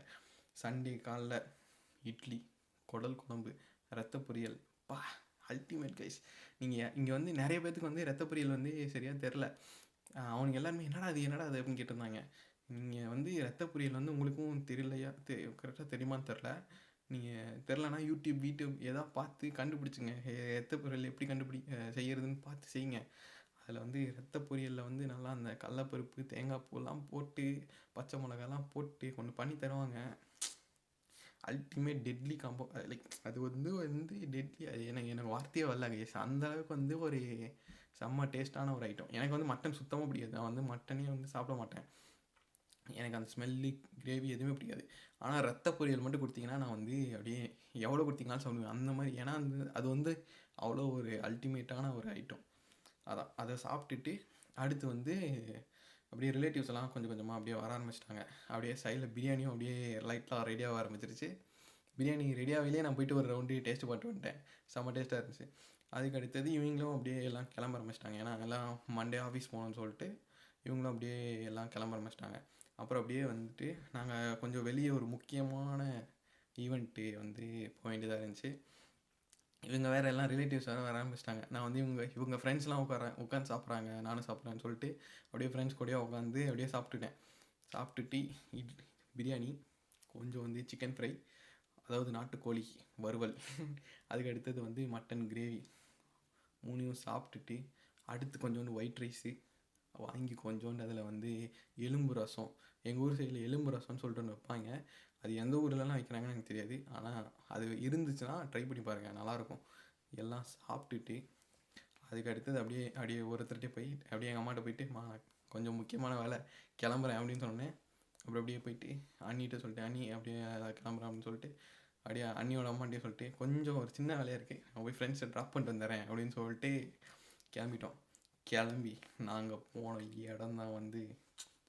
சண்டே காலைல இட்லி, குடல் குழம்பு, ரத்த பொரியல், அல்டிமேட் கைஸ். நீங்கள் இங்கே வந்து நிறைய பேர்த்துக்கு வந்து ரத்த பொரியல் வந்து சரியாக தெரில. அவனுங்க எல்லாருமே என்னடா அது அப்படின்னு கேட்டிருந்தாங்க. நீங்கள் வந்து ரத்த பொரியல் வந்து உங்களுக்கும் தெரியலையா, கரெக்டாக தெரியுமான்னு தெரில. நீங்கள் தெரிலனா யூடியூப் எதாவது பார்த்து கண்டுபிடிச்சிங்க. ரத்த பொரியல் எப்படி செய்கிறதுன்னு பார்த்து செய்யுங்க. அதில் வந்து ரத்த பொரியலில் வந்து நல்லா அந்த கடலப்பருப்பு, தேங்காய் பூலாம் போட்டு, பச்சை மிளகாலாம் போட்டு ஒன்று பண்ணி தருவாங்க. Ultimate deadly combo. லைக் அது வந்து டெட்லி. அது எனக்கு வார்த்தையே வரல கைஸ். அந்தளவுக்கு வந்து ஒரு செம்ம டேஸ்ட்டான ஒரு ஐட்டம். எனக்கு வந்து மட்டன் சுத்தமாக பிடிக்காது. நான் வந்து மட்டனே வந்து சாப்பிட மாட்டேன். எனக்கு அந்த ஸ்மெல்லு, கிரேவி எதுவுமே பிடிக்காது. ஆனால் ரத்த பொரியல் மட்டும் கொடுத்தீங்கன்னா நான் வந்து அப்படியே எவ்வளோ கொடுத்தீங்கனாலும் சாப்பிடுவேன் அந்த மாதிரி. ஏன்னா அது வந்து அவ்வளோ ஒரு அல்டிமேட்டான ஒரு ஐட்டம். அதை சாப்பிட்டுட்டு அடுத்து வந்து அப்படியே ரிலேட்டிவ்ஸ் எல்லாம் கொஞ்சம் கொஞ்சமாக அப்படியே வர ஆரம்பிச்சிட்டாங்க. அப்படியே சைடில் பிரியாணியும் அப்படியே லைட்டாக ரெடியாக ஆரம்பிச்சிருச்சு. பிரியாணி ரெடியாகவே நான் போயிட்டு ஒரு ரவுண்டு டேஸ்ட்டு பார்த்து வந்துட்டேன். செம்ம டேஸ்ட்டாக இருந்துச்சு. அதுக்கு அடுத்தது இவங்களும் அப்படியே எல்லாம் கிளம்ப ஆரம்பிச்சிட்டாங்க. ஏன்னா எல்லாம் மண்டே ஆஃபீஸ் போகணுன்னு சொல்லிட்டு இவங்களும் அப்படியே எல்லாம் கிளம்ப ஆரம்பிச்சிட்டாங்க. அப்புறம் அப்படியே வந்துட்டு நாங்கள் கொஞ்சம் வெளியே ஒரு முக்கியமான ஈவெண்ட்டு வந்து போக வேண்டியதாக இருந்துச்சு. இவங்க வேறு எல்லாம் ரிலேட்டிவ்ஸ் வேறு வர ஆரம்பிச்சிட்டாங்க. நான் வந்து இவங்க ஃப்ரெண்ட்ஸ்லாம் உட்காந்து சாப்பிட்றாங்க, நானும் சாப்பிட்றேன்னு சொல்லிட்டு அப்படியே ஃப்ரெண்ட்ஸ் கூடயே உட்காந்து அப்படியே சாப்பிட்டுட்டேன். சாப்பிட்டுட்டு பிரியாணி, கொஞ்சம் வந்து சிக்கன் ஃப்ரை, அதாவது நாட்டுக்கோழி வறுவல், அதுக்கு அடுத்தது வந்து மட்டன் கிரேவி, மூணையும் சாப்பிட்டுட்டு அடுத்து கொஞ்சோண்டு ஒயிட் ரைஸு வாங்கி கொஞ்சோண்டு அதில் வந்து எலும்பு ரசம், எங்கள் ஊர் சைடில் எலும்பு ரசம்னு சொல்லிட்டு ஒன்று வைப்பாங்க. அது எந்த ஊர்லலாம் வைக்கிறாங்கன்னு எனக்கு தெரியாது, ஆனால் அது இருந்துச்சுன்னா ட்ரை பண்ணி பாருங்கள், நல்லாயிருக்கும். எல்லாம் சாப்பிட்டுட்டு அதுக்கு அடுத்தது அப்படியே அப்படியே ஒருத்தர்கிட்ட போய் அப்படியே எங்கள் அம்மாட்ட போயிட்டு, கொஞ்சம் முக்கியமான வேலை, கிளம்புறேன் அப்படின்னு சொன்னேன். அப்புறம் அப்படியே போயிட்டு அண்ணிகிட்ட சொல்லிட்டு, அண்ணி அப்படியே கிளம்புறேன் அப்படின்னு சொல்லிட்டு அப்படியே அண்ணியோட அம்மாட்டே சொல்லிட்டு, கொஞ்சம் ஒரு சின்ன வேலையாக இருக்குது, நான் போய் ஃப்ரெண்ட்ஸை ட்ராப் பண்ணிட்டு வந்துடுறேன் அப்படின்னு சொல்லிட்டு கிளம்பிட்டோம். கிளம்பி நாங்கள் போன இடம் தான் வந்து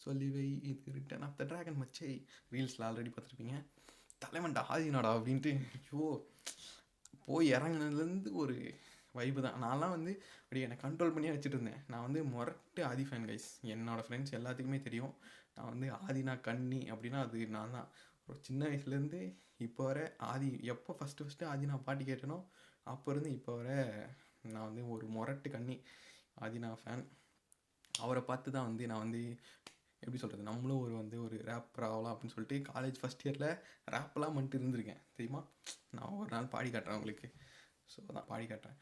சொல்லிவை இது ரிட்டர்ன் ஆஃப் த ட்ராகன் மச்சை. ரீல்ஸில் ஆல்ரெடி பார்த்துருப்பீங்க. தலைவன்டா ஆதினாடா அப்படின்ட்டு ஐயோ போய் இறங்குனதுலேருந்து ஒரு வைப்பு தான். நான்லாம் வந்து அப்படி என்னை கண்ட்ரோல் பண்ணியே வச்சுட்டு இருந்தேன். நான் வந்து மொரட்டு ஆதி ஃபேன் கைஸ். என்னோடய ஃப்ரெண்ட்ஸ் எல்லாத்துக்குமே தெரியும், நான் வந்து ஆதினா கண்ணி அப்படின்னா அது நான் தான். ஒரு சின்ன வயசுலேருந்து இப்போ வர ஆதி எப்போ ஃபஸ்ட்டு ஆதினா பாட்டு கேட்டனோ அப்போ இருந்து இப்போ வர நான் வந்து ஒரு மொரட்டு கண்ணி ஆதினா ஃபேன். அவரை பார்த்து தான் வந்து நான் வந்து எப்படி சொல்கிறது, நம்மளும் ஒரு ரேப்பர் ஆகலாம் அப்படின்னு சொல்லிட்டு காலேஜ் ஃபஸ்ட் இயரில் ரேப்லாம் பண்ணிட்டு இருந்திருக்கேன் தெரியுமா. நான் ஒரு நாள் பாடி காட்டுறேன் உங்களுக்கு. ஸோ தான் பாடி காட்டுறேன்.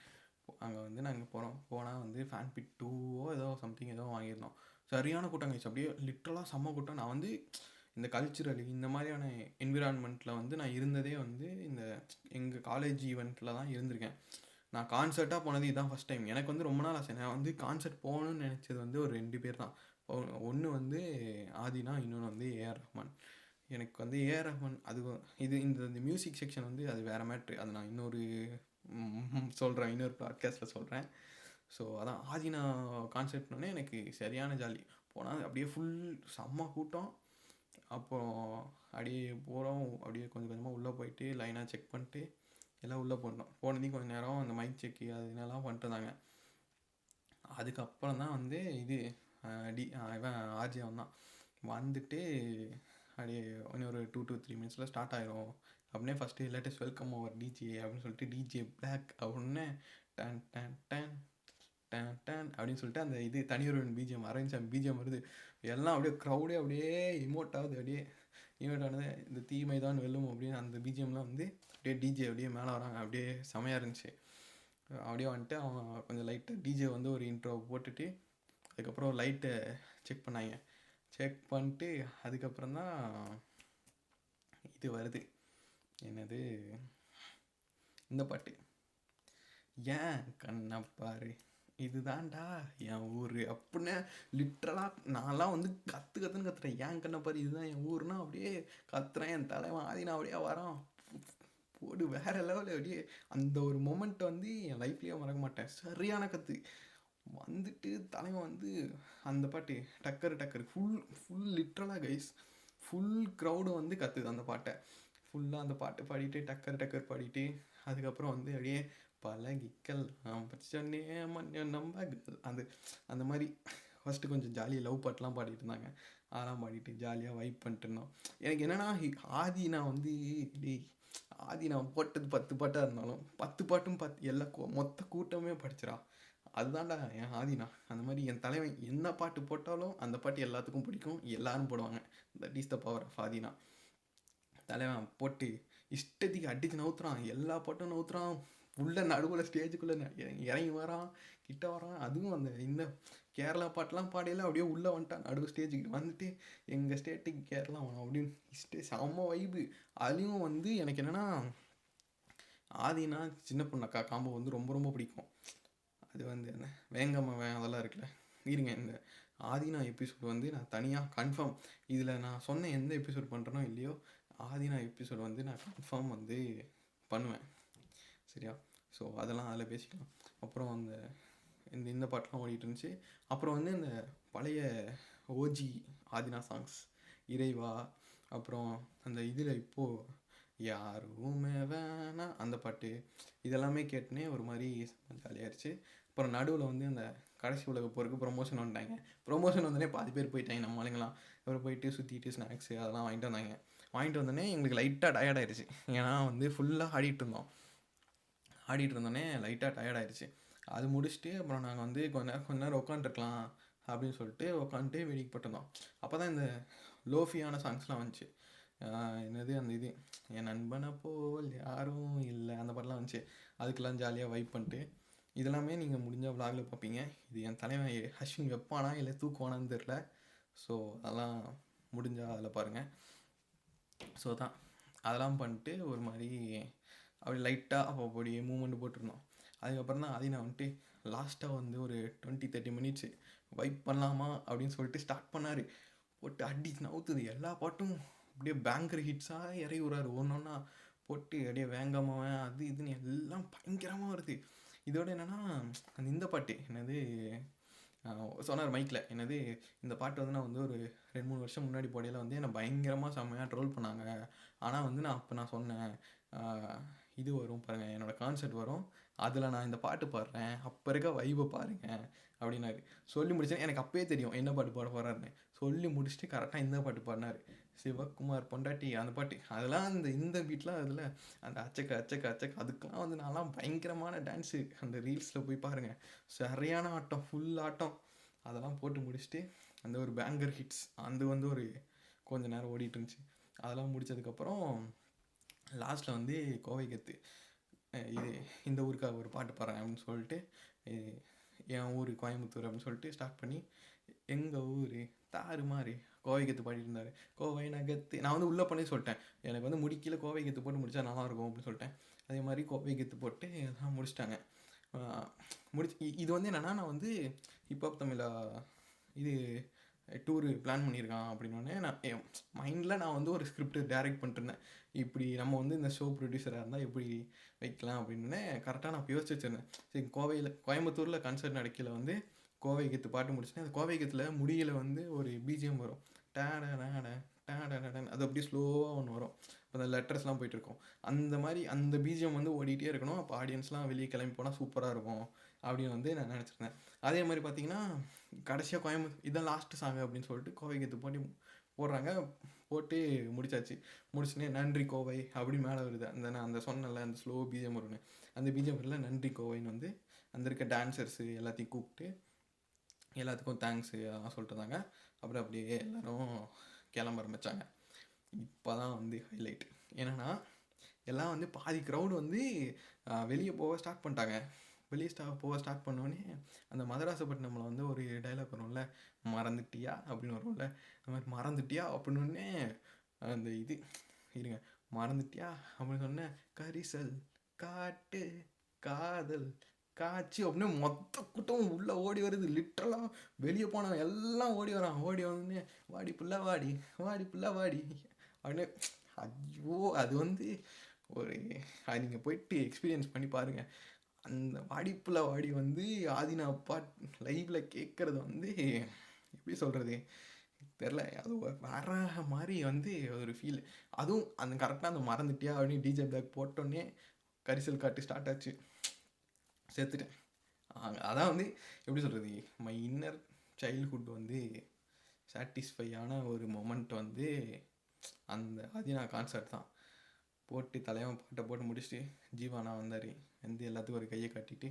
அங்கே வந்து நாங்கள் போனால் வந்து ஃபேன் பிட் 2 ஏதோ சம்திங் ஏதோ வாங்கியிருந்தோம். சரியான கூட்டம் ஆகிடுச்சு, அப்படியே லிட்ரலாக செம்ம கூட்டம். நான் வந்து இந்த கல்ச்சுரல் இந்த மாதிரியான என்விரான்மெண்ட்டில் வந்து நான் இருந்ததே வந்து இந்த எங்கள் காலேஜ் ஈவெண்ட்டில் தான் இருந்திருக்கேன். நான் கான்சர்ட்டாக போனது இதுதான் ஃபஸ்ட் டைம். எனக்கு வந்து ரொம்ப நாள் ஆசை. நான் வந்து கான்சர்ட் போகணுன்னு நினச்சது வந்து ஒரு 2 பேர் தான். ஒன்று வந்து ஆதினா, இன்னொன்று வந்து ஏஆர் ரஹ்மான். எனக்கு வந்து ஏஆர் ரஹ்மான் அது இந்த மியூசிக் செக்ஷன் வந்து அது வேறு மேட்ரு. அது நான் இன்னொரு சொல்கிறேன், இன்னொரு பாட்காஸ்ட்டில் சொல்கிறேன். ஸோ அதான் ஆதினா கான்சர்ட்னோடனே எனக்கு சரியான ஜாலி. போனால் அப்படியே ஃபுல் செம்ம கூட்டம். அப்புறம் அப்படியே போகிறோம், அப்படியே கொஞ்சம் கொஞ்சமாக உள்ளே போயிட்டு லைனாக செக் பண்ணிட்டு எல்லாம் உள்ளே போனோம். போனதையும் கொஞ்சம் நேரம் அந்த மைக் செக்கு அது என்னெல்லாம் பண்ணிட்டு இருந்தாங்க. அதுக்கப்புறம் தான் வந்து இது இவன் ஆர்ஜி வந்தான். வந்துட்டு அப்படியே இன்னொரு 2 to 3 minutes ஸ்டார்ட் ஆகிடும் அப்படின்னே first latest welcome over DJ அப்படின்னு சொல்லிட்டு டிஜே பிளாக் அப்படின்னு done done done done done அப்படின்னு சொல்லிட்டு அந்த இது தனியொருவன் பிஜிஎம் அரேஞ்ச் பிஜிஎம் வருது. எல்லாம் அப்படியே க்ரௌடே அப்படியே இமோட் ஆகுது. அப்படியே இமோட் ஆனது இந்த தீமை தான் வெல்லும் அப்படின்னு அந்த பிஜிஎம்லாம் வந்து அப்படியே டிஜே அப்படியே மேலே வராங்க. அப்படியே செமையாக இருந்துச்சு. அப்படியே வந்துட்டு அவன் கொஞ்சம் லைட்டாக டிஜே வந்து ஒரு இன்ட்ரோ போட்டுட்டு அதுக்கப்புறம் லைட்டை செக் பண்ணாங்க. செக் பண்ணிட்டு அதுக்கப்புறம் தான் இது வருது, என்னது இந்த பாட்டு, ஏன் கண்ணப்பாரு இதுதான்டா என் ஊர் அப்படின்னு லிட்ரலாக நான்லாம் வந்து கற்றுன்னு கத்துறேன். ஏன் கண்ணப்பாரு இதுதான் என் ஊர்னா அப்படியே கத்துறேன். என் தலைவன் ஆதினா அப்படியே வரான், போடு வேறு லெவலில். அப்படியே அந்த ஒரு மொமெண்ட் வந்து என் லைஃப்லேயே மறக்க மாட்டேன். சரியான கற்று வந்துட்டு தலைவன் வந்து அந்த பாட்டு டக்கர் ஃபுல் லிட்ரலாக கைஸ் ஃபுல் க்ரௌடு வந்து கற்றுது அந்த பாட்டை. ஃபுல்லாக அந்த பாட்டு பாடிட்டு டக்கர் பாடிட்டு அதுக்கப்புறம் வந்து அப்படியே பழகிக்கல் சொன்னே நம்ம அது அந்த மாதிரி ஃபஸ்ட்டு கொஞ்சம் ஜாலியாக லவ் பாட்டெலாம் பாடிட்டு இருந்தாங்க. அதெல்லாம் பாடிட்டு ஜாலியாக வைப் பண்ணிட்டு இருந்தோம். எனக்கு என்னென்னா ஆதி நான் வந்து ஆதி நான் போட்டது 10 பாட்டாக இருந்தாலும் 10 பாட்டும் எல்லா மொத்த கூட்டமே படிச்சிடா, அதுதான்டா என் ஆதினா. அந்த மாதிரி என் தலைவன் என்ன பாட்டு போட்டாலும் அந்த பாட்டு எல்லாத்துக்கும் பிடிக்கும், எல்லாரும் போடுவாங்க. That is the power of Aadhina. தலைவன் போட்டு இஷ்டத்துக்கு அடித்து நவுத்துறான், எல்லா பாட்டும் நவுத்துறான். உள்ள நடுவில் ஸ்டேஜுக்குள்ளே இறங்கி வரான், கிட்ட வரான். அதுவும் அந்த இந்த கேரளா பாட்டெலாம் பாடையில் அப்படியே உள்ளே வந்துட்டான் நடுவு ஸ்டேஜுக்கு வந்துட்டு எங்கள் ஸ்டேட்டுக்கு கேரளா வேணும் அப்படின்னு செம்ம வைப்பு. அதுலேயும் வந்து எனக்கு என்னென்னா ஆதினா சின்ன பொண்ணக்கா காம்போ வந்து ரொம்ப பிடிக்கும். அது வந்து என்ன வேங்கம்மா அதெல்லாம் இருக்குல்ல. இருங்க, இந்த ஆதினா எபிசோட் வந்து நான் தனியாக கன்ஃபார்ம் இதில் நான் சொன்ன எந்த எபிசோட் பண்ணுறனோ இல்லையோ ஆதினா எபிசோட் வந்து நான் கன்ஃபார்ம் வந்து பண்ணுவேன், சரியா? ஸோ அதெல்லாம் அதில் பேசிக்கலாம். அப்புறம் அந்த இந்த பாட்டெலாம் ஓடிட்டு இருந்துச்சு. அப்புறம் வந்து இந்த பழைய ஓஜி ஆதினா சாங்ஸ், இறைவா, அப்புறம் அந்த இதில் இப்போது யாருமே வேணாம் அந்த பாட்டு இதெல்லாமே கேட்டுனே ஒரு மாதிரி ஜாலியாகிடுச்சு. அப்புறம் நடுவில் வந்து அந்த கடைசி உலக போருக்கு ப்ரொமோஷன் வந்துட்டாங்க. ப்ரொமோஷன் வந்தோடனே பாதி பேர் போயிட்டாங்க நம்ம ஆளுங்களாம். அப்புறம் போயிட்டு சுற்றிட்டு ஸ்நாக்ஸு அதெல்லாம் வாங்கிட்டு வந்தாங்க. வாங்கிட்டு வந்தோடனே எங்களுக்கு லைட்டாக டயர்டாயிருச்சு. ஏன்னா வந்து ஃபுல்லாக ஆடிட்டு இருந்தோடனே லைட்டாக டயர்டாயிருச்சு. அது முடிச்சுட்டு அப்புறம் நாங்கள் வந்து கொஞ்ச நேரம் உட்காந்துருக்கலாம் அப்படின்னு சொல்லிட்டு உட்காந்துட்டு வேடிக்கை போட்டிருந்தோம். அப்போ தான் இந்த லோஃபியான சாங்ஸ்லாம் வந்துச்சு. என்னது அந்த இது என் நண்பனை போல் யாரும் இல்லை அந்த பாட்டெலாம் வந்துச்சு. அதுக்கெல்லாம் ஜாலியாக வைப் பண்ணிட்டு இதெல்லாமே நீங்கள் முடிஞ்ச விலாகில் பார்ப்பீங்க. இது என் தலைவன் அஸ்வின் வைப்பானா இல்லை தூக்குவானான்னு தெரில. ஸோ அதெல்லாம் முடிஞ்சால் அதில் பாருங்கள். ஸோ தான் அதெல்லாம் பண்ணிட்டு ஒரு மாதிரி அப்படி லைட்டாக அப்போ அப்படியே மூமெண்ட் போட்டிருந்தோம். அதுக்கப்புறம் தான் அதையும் நான் வந்துட்டு லாஸ்ட்டாக வந்து ஒரு 20-30 மினிட்ஸு வைப் பண்ணலாமா அப்படின்னு சொல்லிட்டு ஸ்டார்ட் பண்ணார். போட்டு அடி நவுத்துது. எல்லா பாட்டும் அப்படியே பேங்கர் ஹிட்ஸாக இறங்கி விட்றாரு. ஒன்றா போட்டு அப்படியே வேங்கம்மாவன் அது இதுன்னு எல்லாம் பயங்கரமாக வருது. இதோட என்னென்னா அந்த இந்த பாட்டு என்னது சொன்னார் மைக்கில், என்னது இந்த பாட்டு வந்து நான் வந்து ஒரு 2-3 வருஷம் முன்னாடி போடையில் வந்து என்னை பயங்கரமாக செம்மையாக ட்ரோல் பண்ணாங்க. ஆனால் வந்து நான் சொன்னேன் இது வரும் பாருங்கள், என்னோடய கான்சர்ட் வரும், அதில் நான் இந்த பாட்டு பாடுறேன், அப்போ இருக்க வைபை பாருங்கள் அப்படின்னாரு. சொல்லி முடிச்சேன். எனக்கு அப்போயே தெரியும் என்ன பாட்டு பாட போகிறாருன்னு. சொல்லி முடிச்சுட்டு கரெக்டாக இந்த பாட்டு பாடினார். சிவகுமார் பொண்டாட்டி அந்த பாட்டு. அதெல்லாம் இந்த பீட்லாம் அதில் அந்த அச்சக்க அதுக்கெலாம் வந்து நான்லாம் பயங்கரமான டான்ஸு. அந்த ரீல்ஸில் போய் பாருங்கள், சரியான ஆட்டம், ஃபுல் ஆட்டம். அதெல்லாம் போட்டு முடிச்சுட்டு அந்த ஒரு பேங்கர் ஹிட்ஸ் அந்த வந்து ஒரு கொஞ்சம் நேரம் ஓடிட்டு இருந்துச்சு. அதெல்லாம் முடித்ததுக்கப்புறம் லாஸ்ட்டில் வந்து கோவை கெத்து இது இந்த ஊருக்காக ஒரு பாட்டு பாடுறேன் அப்படின்னு சொல்லிட்டு என் ஊர் கோயம்புத்தூர் அப்படின்னு சொல்லிட்டு ஸ்டார்ட் பண்ணி எங்கள் ஊர் தாறு மாதிரி கோவை கெத்து பாடிட்டு இருந்தார். கோவை நகத்து நான் வந்து உள்ளே பண்ணி சொல்லிட்டேன், எனக்கு வந்து முடிக்கல கோவை கெத்து போட்டு முடித்தா நல்லாயிருக்கும் அப்படின்னு சொல்லிட்டேன். அதே மாதிரி கோவை கெத்து போட்டு எல்லாம் முடிச்சிட்டாங்க. இது வந்து என்னென்னா நான் வந்து ஹிப்ஹாப் தமிழா இது டூரு பிளான் பண்ணியிருக்கான் அப்படின்னோடனே நான் என் மைண்டில் நான் வந்து ஒரு ஸ்கிரிப்ட் டைரக்ட் பண்ணிட்டுருந்தேன். இப்படி நம்ம வந்து இந்த ஷோ ப்ரொடியூசராக இருந்தால் எப்படி வைக்கலாம் அப்படின்னு கரெக்டாக நான் யோசிச்சு வச்சுருந்தேன். சரி கோயம்புத்தூரில் கன்சர்ட் நடக்கையில் வந்து கோவை கெத்து பாட்டு முடிச்சுட்டேன். அந்த கோவை கெத்தில் முடியல வந்து ஒரு பிஜிஎம் வரும், அது அப்படியே ஸ்லோவாக ஒன்று வரும். இப்போ அந்த லெட்டர்ஸ்லாம் போயிட்டுருக்கோம். அந்த மாதிரி அந்த பிஜிஎம் வந்து ஓடிட்டே இருக்கணும். அப்போ ஆடியன்ஸ்லாம் வெளியே கிளம்பி போனால் சூப்பராக இருக்கும் அப்படின்னு வந்து நான் நினச்சிருந்தேன். அதே மாதிரி பார்த்தீங்கன்னா கடைசியாக கோயம்புத்தூர் இதான் லாஸ்ட்டு சாங் அப்படின்னு சொல்லிட்டு கோவை கெத்து போடுறாங்க. போட்டு முடிச்சாச்சு. முடிச்சுனே நன்றி கோவை அப்படி மேலே வருது. நான் அந்த சொன்னல அந்த ஸ்லோ பிஜிஎம் வரும்னு, அந்த பிஜிஎம் வரல நன்றி கோவைன்னு வந்து அந்த இருக்க டான்ஸர்ஸு எல்லாத்தையும் கூப்பிட்டு எல்லாத்துக்கும் தேங்க்ஸு அதெல்லாம் சொல்லிட்டு இருந்தாங்க. அப்புறம் அப்படியே எல்லோரும் கிளம்ப ஆரம்பித்தாங்க. இப்போ தான் வந்து ஹைலைட் என்னென்னா எல்லாம் வந்து பாதி க்ரௌடு வந்து வெளியே போக ஸ்டார்ட் பண்ணிட்டாங்க. வெளியே போக ஸ்டார்ட் பண்ணோடனே அந்த மதராசப்பட்டினமில் வந்து ஒரு டைலாக் வரும்ல, மறந்துட்டியா அப்படின்னு வரும்ல, அந்த மாதிரி மறந்துட்டியா அப்படின்னே அந்த இது இருங்க மறந்துட்டியா அப்படின்னு சொன்னேன். கரிசல் காட்டு காதல் காட்சி அப்படின்னு மொத்த கூட்டம் உள்ளே ஓடி வருது. லிட்ரலாக வெளியே போனவன் எல்லாம் ஓடி வரான். ஓடி வந்து வாடி புல்லா வாடி அப்படின்னு. ஐயோ அது வந்து ஒரு நீங்கள் போயிட்டு எக்ஸ்பீரியன்ஸ் பண்ணி பாருங்கள். அந்த வாடி வந்து ஆதினா பாட் லைவில் கேட்குறது வந்து எப்படி சொல்கிறது தெரில, அது வேற மாதிரி வந்து ஒரு ஃபீல். அதுவும் அந்த கரெக்டாக அந்த மறந்துட்டியா அப்படின்னு டிஜே பேக் போட்டோன்னே கரிசல் காட்டு ஸ்டார்ட் ஆச்சு. சேர்த்துட்டேன். அதான் வந்து எப்படி சொல்கிறது, மை இன்னர் சைல்ட்ஹுட் வந்து சாட்டிஸ்ஃபையான ஒரு மொமெண்ட் வந்து அந்த ஆதினா கான்சர்ட் தான். போட்டு தலைவன் பாட்டை போட்டு முடிச்சுட்டு ஜீவானா வந்தார். வந்து எல்லாத்துக்கும் ஒரு கையை காட்டிட்டு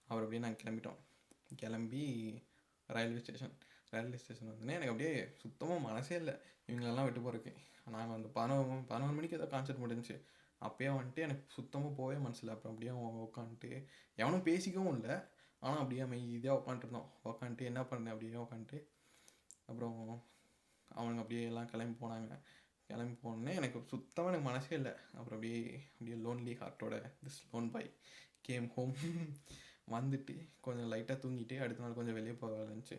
அவர் அப்படியே நாங்கள் கிளம்பிட்டோம். கிளம்பி ரயில்வே ஸ்டேஷன் வந்தோடனே எனக்கு அப்படியே சுத்தமாக மனசே இல்லை இவங்களெல்லாம் விட்டு போகிறதுக்கு. நாங்கள் வந்து 11 மணிக்கு ஏதோ கான்சர்ட் முடிஞ்சிச்சு. அப்போயே வந்துட்டு எனக்கு சுத்தமாக போகவே மனசில்லை. அப்புறம் அப்படியே உட்காந்துட்டு எவனும் பேசிக்கவும் இல்லை, ஆனால் அப்படியே அமைதியாக உட்காந்துருந்தோம். உட்காந்துட்டு என்ன பண்ணேன் அப்படியே உட்காந்துட்டு அப்புறம் அவனுங்க அப்படியே எல்லாம் கிளம்பி போனாங்க. கிளம்பி போனோடனே எனக்கு சுத்தமாக எனக்கு மனசே இல்லை. அப்புறம் அப்படியே லோன்லி ஹார்ட்டோட this lone boy came home. வந்துட்டு கொஞ்சம் லைட்டாக தூங்கிட்டு அடுத்த நாள் கொஞ்சம் வெளியே போக இருந்துச்சு.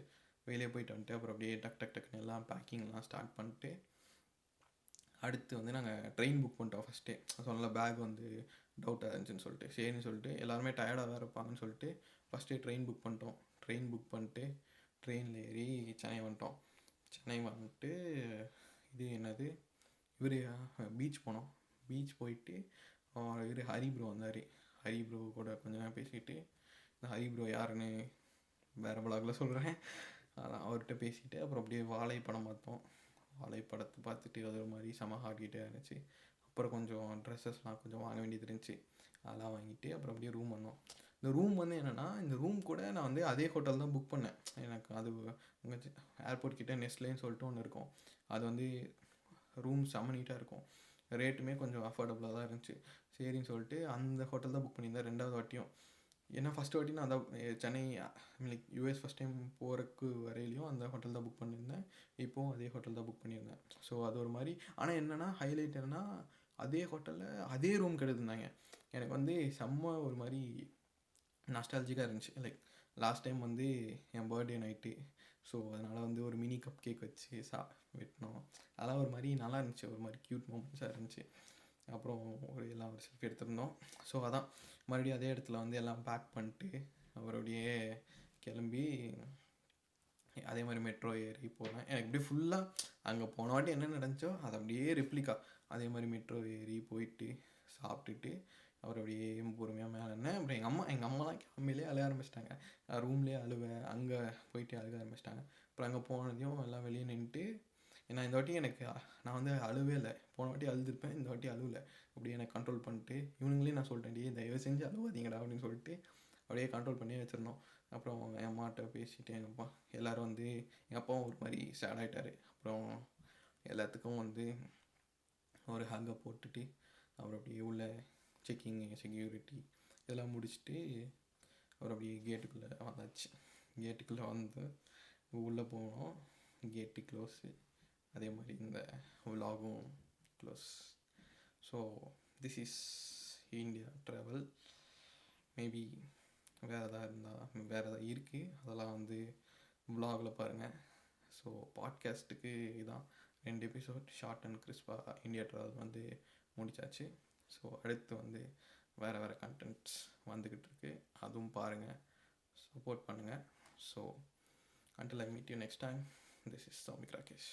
வெளியே போயிட்டு வந்துட்டு அப்புறம் அப்படியே டக்குன்னு எல்லாம் பேக்கிங்லாம் ஸ்டார்ட் பண்ணிட்டு அடுத்து வந்து நாங்கள் ட்ரெயின் புக் பண்ணிட்டோம். ஃபஸ்ட்டே சொன்னல பேக் வந்து டவுட்டாக இருந்துச்சுன்னு சொல்லிட்டு சரின்னு சொல்லிட்டு எல்லாருமே டயர்டாக தான் இருப்பாங்கன்னு சொல்லிட்டு ஃபஸ்ட்டே ட்ரெயின் புக் பண்ணிட்டோம். ட்ரெயின் புக் பண்ணிட்டு ட்ரெயினில் ஏறி சென்னை வந்துட்டு இது என்னது இவர் பீச் போனோம். பீச் போயிட்டு இவர் ஹரி ப்ரோ வந்தார். ஹரி ப்ரோ கூட கொஞ்ச நேரம் பேசிட்டு, இந்த ஹரி ப்ரோ யாருன்னு வேறு பிளாகில் சொல்கிறேன், அதான் அவர்கிட்ட பேசிவிட்டு அப்புறம் அப்படியே வாழை படம் பார்த்தோம். வாழை படத்தை பார்த்துட்டு அது ஒரு மாதிரி செம ஹார்ட் ஹீட்டாக இருந்துச்சு. அப்புறம் கொஞ்சம் ட்ரெஸ்ஸஸ்லாம் கொஞ்சம் வாங்க வேண்டியது இருந்துச்சு, அதெல்லாம் வாங்கிட்டு அப்புறம் அப்படியே ரூம் வந்தோம். இந்த ரூம் வந்து என்னென்னா, இந்த ரூம் கூட நான் வந்து அதே ஹோட்டல் தான் புக் பண்ணேன். எனக்கு அது உங்கள் ஏர்போர்ட் கிட்டே நெஸ்லேன்னு சொல்லிட்டு ஒன்று இருக்கும். அது வந்து ரூம் செம நீட்டாக இருக்கும், ரேட்டுமே கொஞ்சம் அஃபோர்டபுளாக தான் இருந்துச்சு. சரின்னு சொல்லிட்டு அந்த ஹோட்டல் தான் புக் பண்ணியிருந்தேன் 2வது வாட்டியும். ஏன்னா ஃபஸ்ட்டு வாட்டி நான் அதான் Chennai like US first time போகிறக்கு வரையிலையும் அந்த ஹோட்டல் தான் புக் பண்ணியிருந்தேன். இப்போவும் அதே ஹோட்டல் தான் புக் பண்ணியிருந்தேன். ஸோ அது ஒரு மாதிரி. ஆனால் என்னென்னா ஹைலைட் என்னென்னா, அதே ஹோட்டலில் அதே ரூம் கெடுத்துருந்தாங்க. எனக்கு வந்து செம்ம ஒரு மாதிரி நாஸ்டாலஜிக்காக இருந்துச்சு. லைக் லாஸ்ட் டைம் வந்து என் பர்த்டே நைட்டு, ஸோ அதனால் வந்து ஒரு மினி கப் கேக் வச்சு வெட்டினோம். அதெல்லாம் ஒரு மாதிரி நல்லா இருந்துச்சு, ஒரு மாதிரி க்யூட் மூமெண்ட்ஸாக இருந்துச்சு. அப்புறம் எல்லாம் ஒரு செல்ஃபி எடுத்திருந்தோம். ஸோ அதான் மறுபடியும் அதே இடத்துல வந்து எல்லாம் பேக் பண்ணிட்டு அவரோடையே கிளம்பி அதே மாதிரி மெட்ரோ ஏறி போனேன். எனக்கு அப்படியே ஃபுல்லாக அங்கே போன வாட்டி என்ன நடந்துச்சோ அது அப்படியே ரெப்ளிகா. அதே மாதிரி மெட்ரோ ஏறி போயிட்டு சாப்பிட்டுட்டு அவர் அப்படியே பொறுமையாக மேலே இருந்தேன். அப்புறம் எங்கள் அம்மாலாம் கிளம்பிலே அழுக ஆரம்பிச்சிட்டாங்க. ரூம்லேயே அழுவேன், அங்கே போயிட்டு அழுக ஆரம்பிச்சிட்டாங்க. அப்புறம் அங்கே போனதையும் எல்லாம் வெளியே நின்றுட்டு, ஏன்னா இந்த வாட்டி எனக்கு நான் வந்து அழுவே இல்லை. போன வாட்டி அழுதுருப்பேன், இந்த வாட்டி அழுவலை. அப்படியே எனக்கு கண்ட்ரோல் பண்ணிட்டு இவனுங்களே நான் சொல்லிட்டேன், தயவு செஞ்சு அழுவாதீங்கடா அப்படின்னு சொல்லிட்டு அப்படியே கண்ட்ரோல் பண்ணி வச்சுருந்தோம். அப்புறம் என் அம்மாட்ட பேசிவிட்டு எங்கள் அப்பா எல்லோரும் வந்து எங்கள் அப்பாவும் ஒரு மாதிரி சேட் ஆகிட்டார். அப்புறம் எல்லாத்துக்கும் வந்து ஒரு ஹக்கை போட்டுட்டு அவர் அப்படியே உள்ள செக்கிங் செக்யூரிட்டி இதெல்லாம் முடிச்சுட்டு அவர் அப்படியே கேட்டுக்குள்ளே வந்தாச்சு. கேட்டுக்குள்ளே வந்து உள்ளே போனோம், கேட்டு க்ளோஸு. அதே மாதிரி இந்த விலாகும் close. So this is India travel. Maybe வேறு எதாவது இருந்தால் வேறு எதாவது இருக்குது, அதெல்லாம் வந்து விலாகில் பாருங்கள். ஸோ பாட்காஸ்ட்டுக்கு இதான் 2 எபிசோட் ஷார்ட் அண்ட் கிறிஸ்பாக இந்தியா ட்ராவல் வந்து முடிச்சாச்சு. ஸோ அடுத்து வந்து வேறு கண்டென்ட்ஸ் வந்துக்கிட்டு இருக்கு, அதுவும் பாருங்கள், சப்போர்ட் பண்ணுங்கள். So until I meet you next time, this is Soumik Rakesh.